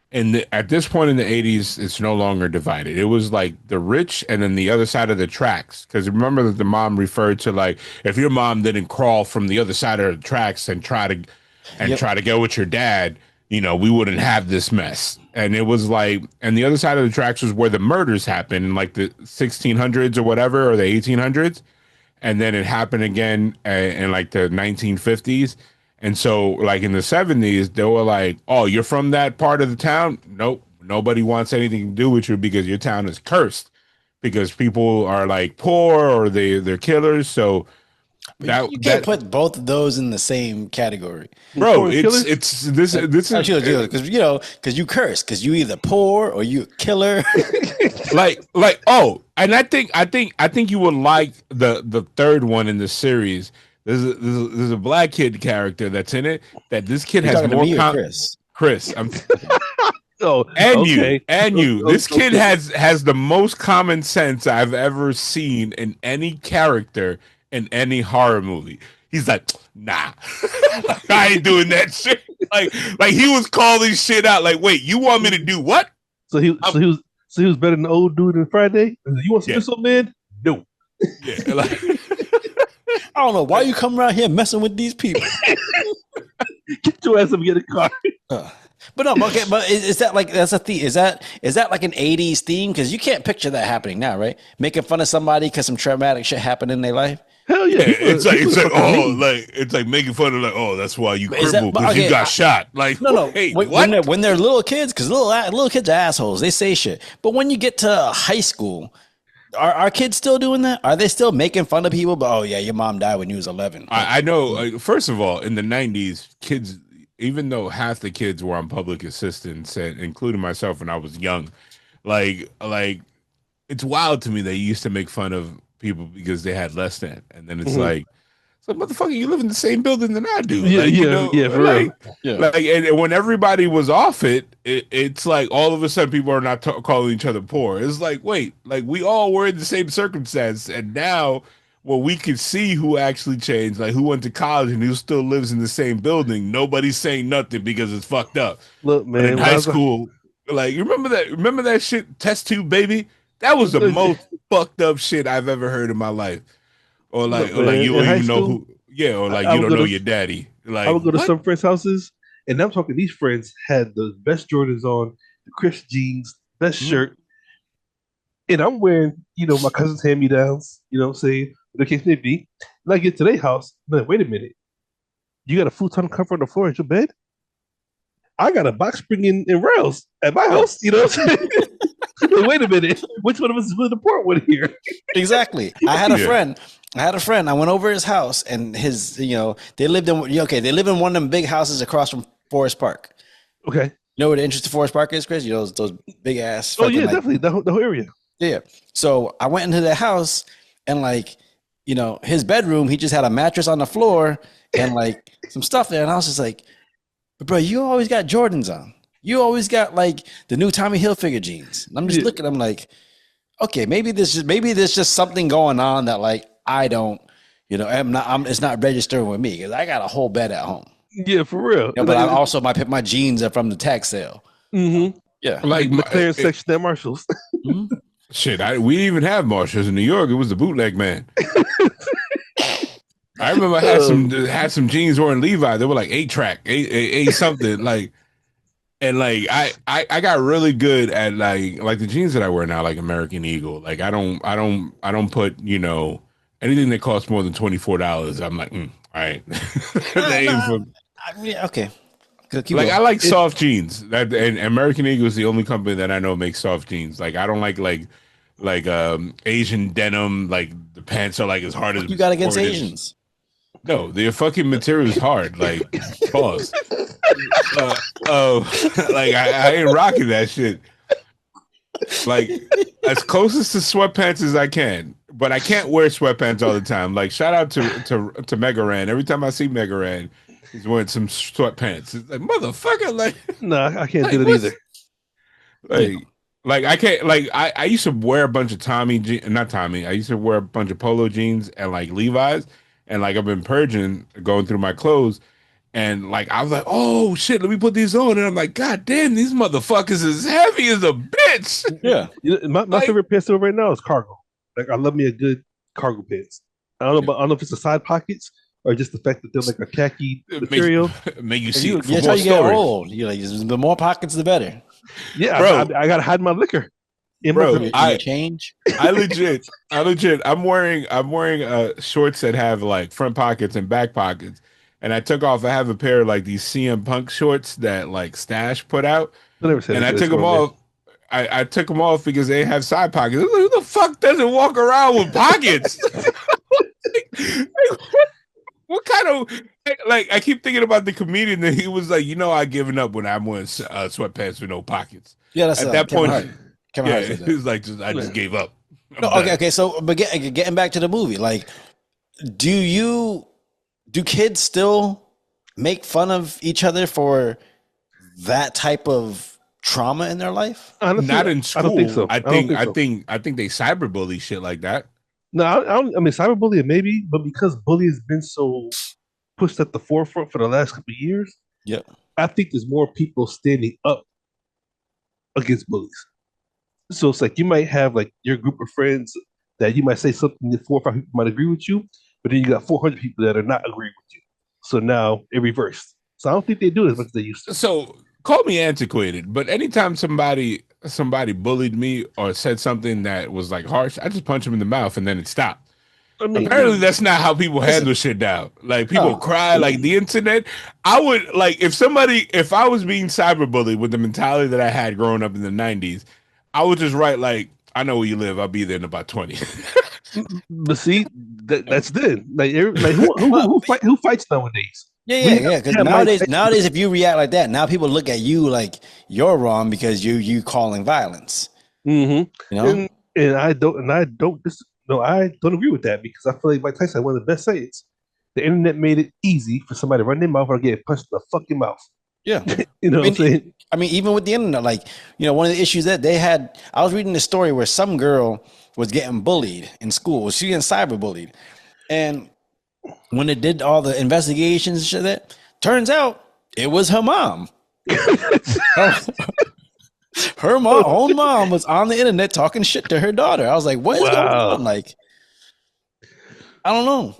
And at this point in the 80s, it's no longer divided. It was like the rich and then the other side of the tracks. Because remember that the mom referred to like, if your mom didn't crawl from the other side of the tracks and try to go with your dad, we wouldn't have this mess. And it was like, and the other side of the tracks was where the murders happened in like the 1600s or whatever, or the 1800s. And then it happened again in like the 1950s. And so, like in the 70s, they were like, oh, you're from that part of the town? Nope. Nobody wants anything to do with you because your town is cursed because people are like poor or they're killers. So you can't put both of those in the same category. Bro, it's this is because you curse, because you either poor or you a killer. And I think you would like the third one in the series. There's a black kid character that's in it. That this kid has more. Chris, I'm. You. This kid has the most common sense I've ever seen in any character in any horror movie. He's like, nah, I ain't doing that shit. Like he was calling shit out. Like, wait, you want me to do what? So he was better than the old dude in Friday. You want to do something, man? No. Yeah, like. I don't know why you come around here messing with these people. Get your ass up and get a car. But no, okay, but is that like that's a theme? Is that like an 80s theme? Because you can't picture that happening now, right? Making fun of somebody because some traumatic shit happened in their life. Hell yeah! It's like making fun of like, oh, that's why you crippled because you got shot. Like, no. Hey, when they're little kids, because little kids are assholes. They say shit. But when you get to high school. Are kids still doing that? Are they still making fun of people? But, oh, yeah, your mom died when you was 11. I know. First of all, in the 90s, kids, even though half the kids were on public assistance, including myself when I was young, like it's wild to me that you used to make fun of people because they had less than. And then it's So, motherfucker, you live in the same building than I do. Yeah, Like, you know, for like, real. like, and when everybody was off it's like all of a sudden people are not calling each other poor. It's like, wait, like we all were in the same circumstance, and now, well, we can see who actually changed, like who went to college and who still lives in the same building. Nobody's saying nothing because it's fucked up. Look, man, but in high school, like, you remember that shit, test tube baby? That was the most fucked up shit I've ever heard in my life. Or like you don't even know who, or like you don't know your daddy. Like, I would go to some friends' houses, and I'm talking these friends had the best Jordans on, the crisp jeans, best shirt, and I'm wearing, my cousin's hand-me-downs, you know what I'm saying, the case may be. And I get to their house, but wait a minute, you got a futon cover on the floor at your bed? I got a box spring in rails at my house, you know what I'm saying? Wait a minute, which one of us is really the poor one here? Exactly. I had a friend. I went over his house, and they lived in one of them big houses across from Forest Park. Okay. You know where the entrance to Forest Park is, Chris? You know those big ass. Oh yeah, definitely the whole area. Yeah. So I went into the house, and his bedroom, he just had a mattress on the floor and like some stuff there, and I was just like, bro, you always got Jordans on. You always got like the new Tommy Hilfiger jeans. And I'm just looking. I'm like, okay, maybe there's just something going on that like I don't, it's not registering with me because I got a whole bed at home. Yeah, for real. But I also my jeans are from the tax sale. Mm-hmm. Yeah, like the clearance section at Marshalls. Shit, we didn't even have Marshalls in New York. It was the bootleg man. I remember I had some jeans wearing Levi. They were like 8-track, eight something like. And like I got really good at like the jeans that I wear now, like American Eagle. Like I don't put anything that costs more than $24. I'm like, all right. Okay. Like I like soft jeans. And American Eagle is the only company that I know makes soft jeans. Like I don't like Asian denim. Like the pants are like as hard as you got against Asians. No, the fucking material is hard. Like, pause. Like I ain't rocking that shit. Like as closest to sweatpants as I can, but I can't wear sweatpants all the time. Like shout out to Mega Ran. Every time I see Mega Ran, he's wearing some sweatpants. It's like motherfucker. Like no, I can't do that either. Like I can't. Like I used to wear a bunch of not Tommy. I used to wear a bunch of polo jeans and like Levi's. And like I've been purging, going through my clothes, and like I was like, oh shit, let me put these on. And I'm like, God damn, these motherfuckers is heavy as a bitch. Yeah. My favorite pants right now is cargo. Like I love me a good cargo pants. I don't know if it's the side pockets or just the fact that they're like a khaki material. Make you see. That's how you get old. You're like, the more pockets, the better. Yeah, bro. I gotta hide my liquor. Bro, I change. I legit. I'm wearing shorts that have like front pockets and back pockets, and I have a pair of like these CM Punk shorts that like Stash put out, and I took them off. I took them off because they have side pockets. Who the fuck doesn't walk around with pockets? What kind of like? I keep thinking about the comedian that he was like, I've given up when I'm wearing sweatpants with no pockets. Yeah, that's at that point. He was like, I just gave up. Okay. So, but getting back to the movie, like, do kids still make fun of each other for that type of trauma in their life? Honestly, not in school. I don't think so. I think they cyberbully shit like that. No, I mean cyberbullying maybe, but because bullying has been so pushed at the forefront for the last couple of years, I think there's more people standing up against bullies. So it's like you might have like your group of friends that you might say something that 4 or 5 people might agree with you, but then you got 400 people that are not agreeing with you. So now it reversed. So I don't think they do it as much as they used to. So call me antiquated, but anytime somebody bullied me or said something that was like harsh, I just punch them in the mouth and then it stopped. I mean, apparently that's not how people handle shit now. Like people cry, like the internet. I would like if I was being cyberbullied with the mentality that I had growing up in the 90s, I would just write like, I know where you live. I'll be there in about 20. But see, that's then. Like who fights nowadays? Yeah. Because nowadays, if you react like that, now people look at you like you're wrong because you calling violence. Mm-hmm. And I don't agree with that because I feel like Mike Tyson had one of the best sayings. The internet made it easy for somebody to run their mouth or get punched in the fucking mouth. Yeah. You know what I'm saying? I mean, even with the internet, like, one of the issues that they had, I was reading a story where some girl was getting bullied in school. She getting cyberbullied. And when they did all the investigations and shit, that turns out it was her mom. Her own mom was on the internet talking shit to her daughter. I was like, what is going on? Like, I don't know.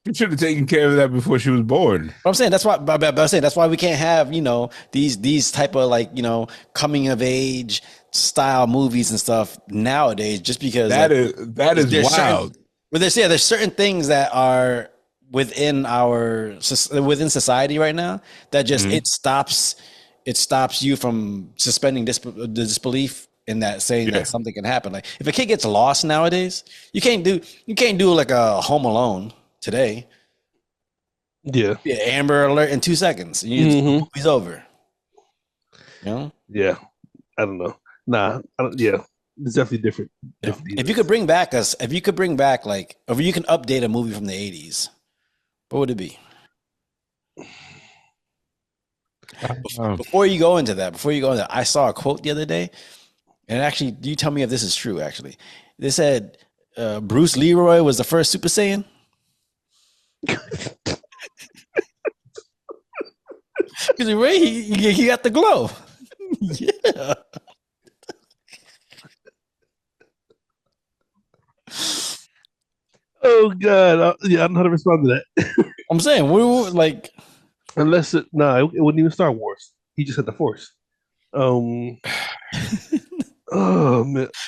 You should have taken care of that before she was born. I'm saying that's why. I'm saying that's why we can't have these type of like coming of age style movies and stuff nowadays. Just because that is wild. But there's certain things that are within society right now that just it stops you from suspending disbelief in that, saying that something can happen. Like if a kid gets lost nowadays, you can't do like a Home Alone today. Yeah. Amber Alert in 2 seconds. And movie's over. Yeah. I don't know. Nah. It's definitely different. If you could bring back if you can update a movie from the 80s, what would it be? Before you go into that, I saw a quote the other day, and actually, you tell me if this is true. Actually, they said Bruce Leroy was the first Super Saiyan. Because he got the glow. Yeah. Oh God! I don't know how to respond to that. I'm saying we were like, unless it wouldn't even Star Wars. He just had the Force. Oh man.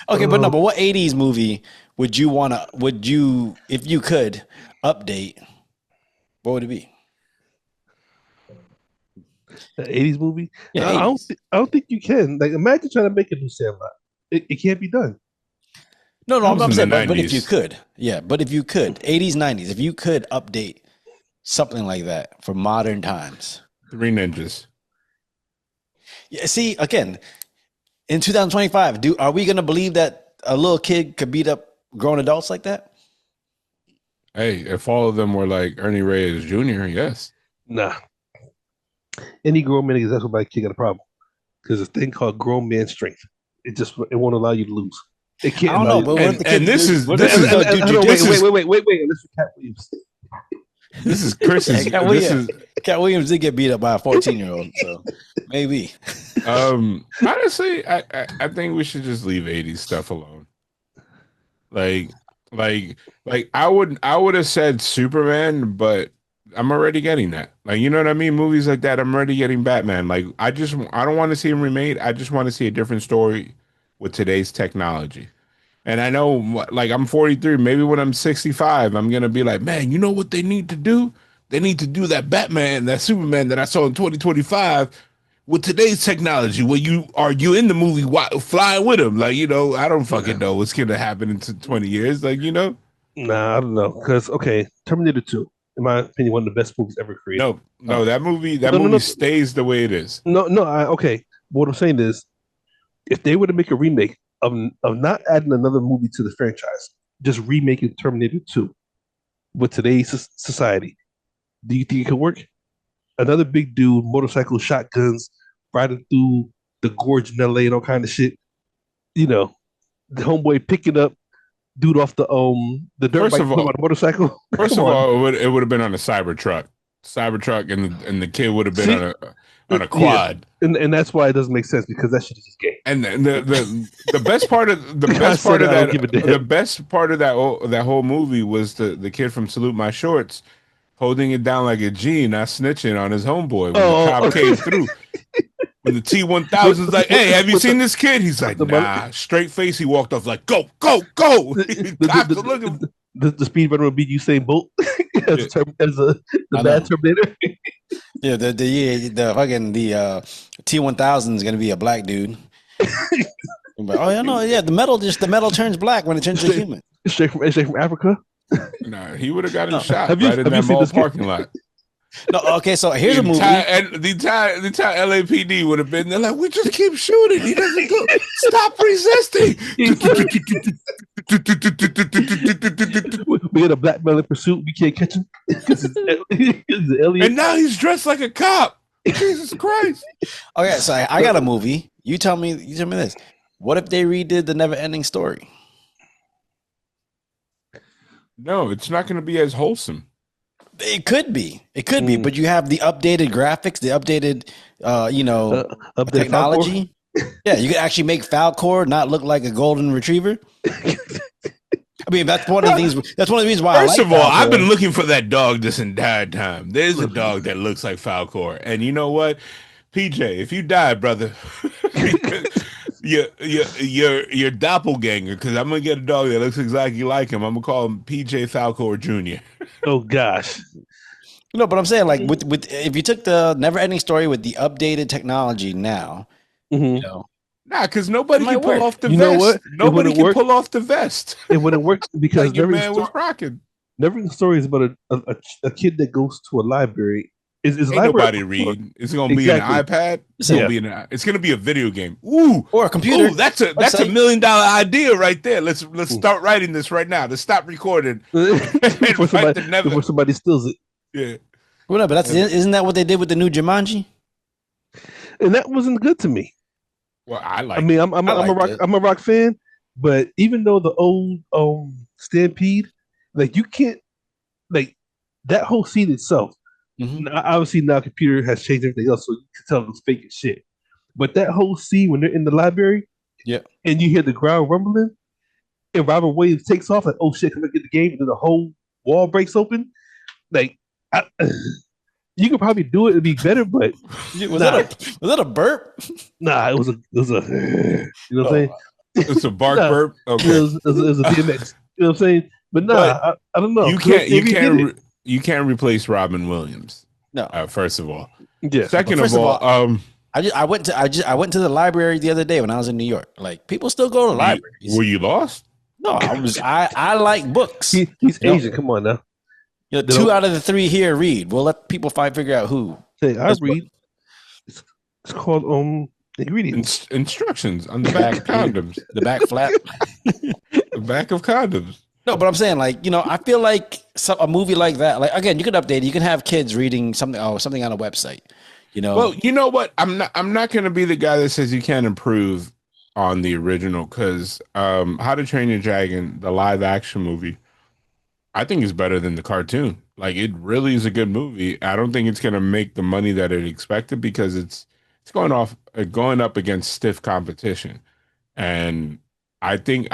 Okay, but what 80s movie would you, if you could update, what would it be? The 80s movie? Yeah, I don't think you can. Like, imagine trying to make a new Sandlot. It can't be done. No, I'm saying, but if you could, 80s, 90s, if you could update something like that for modern times. Three Ninjas. Yeah, see, again, in 2025, are we going to believe that a little kid could beat up grown adults like that? Hey, if all of them were like Ernie Reyes Jr., yes. Nah. Any grown man, that's what my kid got a problem. Because a thing called grown man strength. It won't allow you to lose. It can't. I don't know, but wait. Unless Cat Williams. This is Chris's. Cat Williams did get beat up by a 14-year-old, so maybe. Honestly, I think we should just leave 80s stuff alone. Like I would have said Superman, but I'm already getting that. Like, you know what I mean? Movies like that, I'm already getting Batman. Like, I don't want to see him remade. I just want to see a different story with today's technology. And I know, like, I'm 43. Maybe when I'm 65, I'm going to be like, man, you know what they need to do? They need to do that Batman, that Superman that I saw in 2025 with today's technology, where you in the movie flying with him. Like, I don't fucking know what's going to happen in 20 years. Like, Nah, I don't know. Because, okay, Terminator 2, in my opinion, one of the best movies ever created. No, that movie stays the way it is. Okay. What I'm saying is, if they were to make a remake of not adding another movie to the franchise, just remaking Terminator 2 with today's society, do you think it could work? Another big dude, motorcycle, shotguns, riding through the gorge in LA and all kind of shit. The homeboy picking up dude off the dirt bike on a motorcycle. First of all, it would have been on a Cybertruck, and the kid would have been on a quad. Yeah. And that's why it doesn't make sense, because that shit is just gay. And the best part of that whole movie was the kid from Salute My Shorts holding it down like a G, not snitching on his homeboy when the cop came through. When the T-1000's like, hey, have you seen this kid? He's like, nah. Straight face, he walked off like, go, go, go. The speed runner would beat Usain Bolt as the bad Terminator. Yeah, the fucking T-1000 is gonna be a black dude. But, oh yeah, no, yeah, the metal turns black when it turns to human. Straight from Africa. Nah, he would have gotten shot in that mall parking lot. No, okay, so here's a movie. And the entire LAPD would have been there like, we just keep shooting. He doesn't go. Stop resisting. We got a black man in pursuit. We can't catch him because he's an alien. And now he's dressed like a cop. Jesus Christ. Okay, so I got a movie. You tell me this. What if they redid the Never Ending Story? No, it's not going to be as wholesome. It could be, but you have the updated graphics, the updated, updated technology. Yeah, you could actually make Falcor not look like a golden retriever. I mean, that's one of the things. That's one of the reasons why. First of all, I've been looking for that dog this entire time. There's a dog that looks like Falcor, and you know what, PJ, if you die, brother, you're doppelganger. Because I'm gonna get a dog that looks exactly like him. I'm gonna call him PJ Falcor Jr. Oh gosh. No, but I'm saying like with if you took the Never Ending Story with the updated technology now, Nah, because nobody can pull off the vest. You know what? Nobody can pull off the vest. It wouldn't work because your man was rocking. Never Ending Story is about a kid that goes to a library. Ain't nobody read. It's gonna be an iPad. It's gonna be a video game. Ooh, or a computer. Ooh, that's a $1 million idea right there. Let's start writing this right now. Let's stop recording before somebody steals it. Yeah. Well, no, but isn't that what they did with the new Jumanji? And that wasn't good to me. Well, I'm a rock fan, but even though the old Stampede, like you can't like that whole scene itself. Obviously now computer has changed everything else, so you can tell it's fake as shit. But that whole scene when they're in the library, and you hear the ground rumbling, and Robert Williams takes off like, oh shit, come and get the game, and then the whole wall breaks open. Like you could probably do it; it'd be better, but was that a burp? Nah, it was a you know what I'm saying? It's a bark burp. Okay, it was a DMX. You know what I'm saying? But I don't know. You can't replace Robin Williams. No. First of all. Yeah. Second of all, I went to the library the other day when I was in New York. Like people still go to libraries. Were you lost? No, I like books. He's Asian. Come on now. 2 out of the 3 here read. We'll let people figure out who. Hey, I read. It's called ingredients. Instructions on the back of condoms. The back flap. The back of condoms. No, but I'm saying like, I feel like a movie like that, like again, you could update it. You can have kids reading something on a website, Well, you know what? I'm not going to be the guy that says you can't improve on the original because How to Train Your Dragon, the live action movie, I think is better than the cartoon. Like it really is a good movie. I don't think it's going to make the money that it expected because it's going up against stiff competition. And I think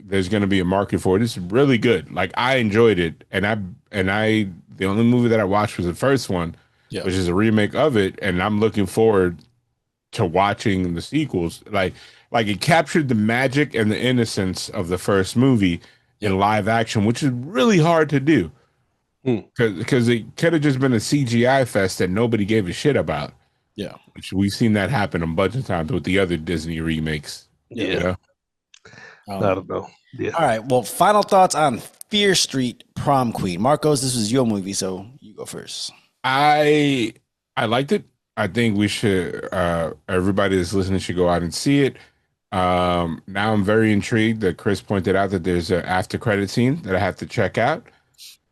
there's going to be a market for it. It's really good. Like I enjoyed it, and the only movie that I watched was the first one, which is a remake of it, and I'm looking forward to watching the sequels. Like it captured the magic and the innocence of the first movie in live action, which is really hard to do because it could have just been a CGI fest that nobody gave a shit about. Yeah, which we've seen that happen a bunch of times with the other Disney remakes. Yeah. I don't know. Yeah. All right. Well, final thoughts on Fear Street Prom Queen. Marcos, this was your movie, so you go first. I liked it. I think we should. Everybody that's listening should go out and see it. Now I'm very intrigued that Chris pointed out that there's an after credit scene that I have to check out,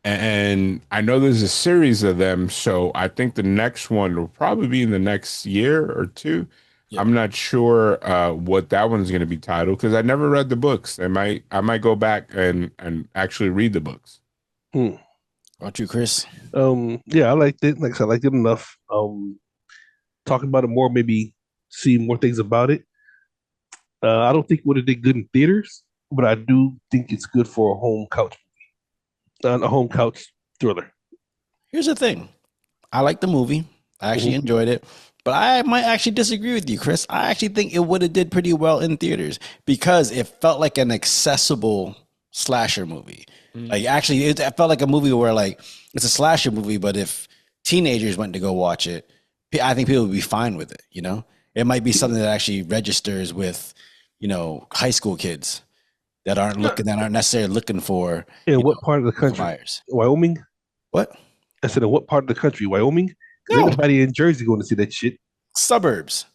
and I know there's a series of them. So I think the next one will probably be in the next year or two. Yeah. I'm not sure what that one's going to be titled because I never read the books. I might go back and actually read the books. What about you, Chris? Yeah, I liked it. Like I said, I liked it enough. Talking about it more, maybe see more things about it. I don't think it would have did good in theaters, but I do think it's good for a home couch movie, a home couch thriller. Here's the thing. I like the movie. I actually enjoyed it. But I might actually disagree with you, Chris. I actually think it would have did pretty well in theaters because it felt like an accessible slasher movie. Like actually, it felt like a movie where like it's a slasher movie, but if teenagers went to go watch it, I think people would be fine with it. It might be something that actually registers with, high school kids that aren't necessarily looking for. In what part of the country? Fires. Wyoming. What? I said, in what part of the country? Wyoming. No. Everybody in Jersey going to see that shit. Suburbs.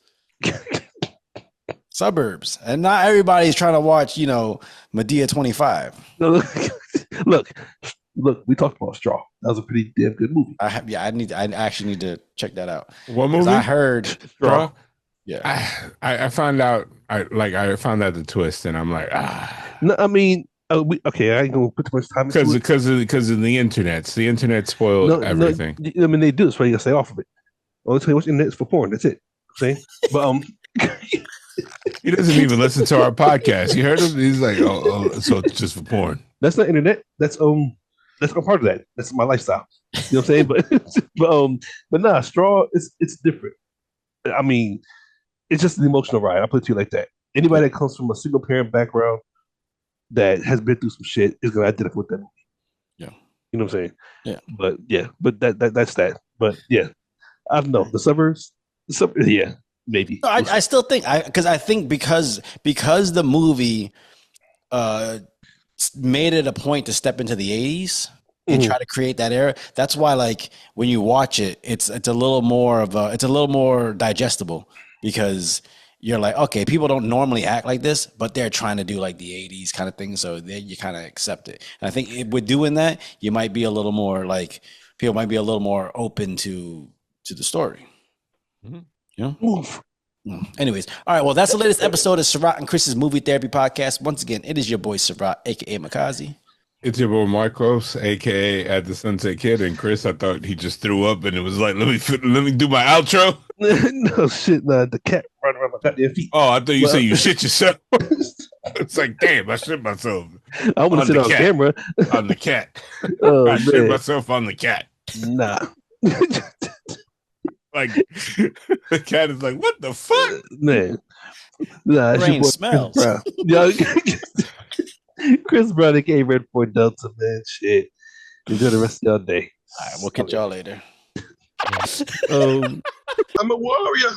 Suburbs, and not everybody's trying to watch, Medea 25. No, look, we talked about Straw. That was a pretty damn good movie. I actually need to check that out. What movie? I heard Straw. Yeah, I found out. I found out the twist, and I'm like, No, I mean, I ain't gonna put too much time into it because of the internet. The internet spoiled everything. I mean, they do. That's why you gotta stay off of it. Only tell you what's internet's for porn. That's it. I'm saying, but he doesn't even listen to our podcast. You heard him? He's like, oh, so it's just for porn. That's not internet. That's a part of that. That's my lifestyle. You know what I'm saying? But nah, Straw it's different. I mean, it's just an emotional ride. I'll put it to you like that. Anybody that comes from a single parent background that has been through some shit is gonna identify with that movie. Yeah. You know what I'm saying? Yeah. But that's that. But yeah. I don't know. The suburbs, yeah, maybe. I still think because the movie made it a point to step into the 80s and try to create that era. That's why, like, when you watch it, it's a little more digestible, because you're like, okay, people don't normally act like this, but they're trying to do like the 80s kind of thing, so you kind of accept it. And I think with doing that, you might be a little more like, people might be a little more open to the story. Anyways, all right, well, that's the latest episode of Surratt and Chris's Movie Therapy Podcast. Once again, it is your boy Surratt, aka Makazi. It's your boy Marcos, aka at the Sunset Kid, and Chris. I thought he just threw up, and it was like, let me do my outro. No shit, the cat running around my goddamn feet. Oh, I thought you said you shit yourself. It's like, damn, I shit myself. I want to sit on camera. On the cat. Oh, I shit myself on the cat. Nah. Like, the cat is like, what the fuck? Man. Nah, rain smells. Yo, Chris Brown, aka Red Fort Delta, man. Shit. Enjoy the rest of your day. All right, we'll catch y'all later. I'm a warrior.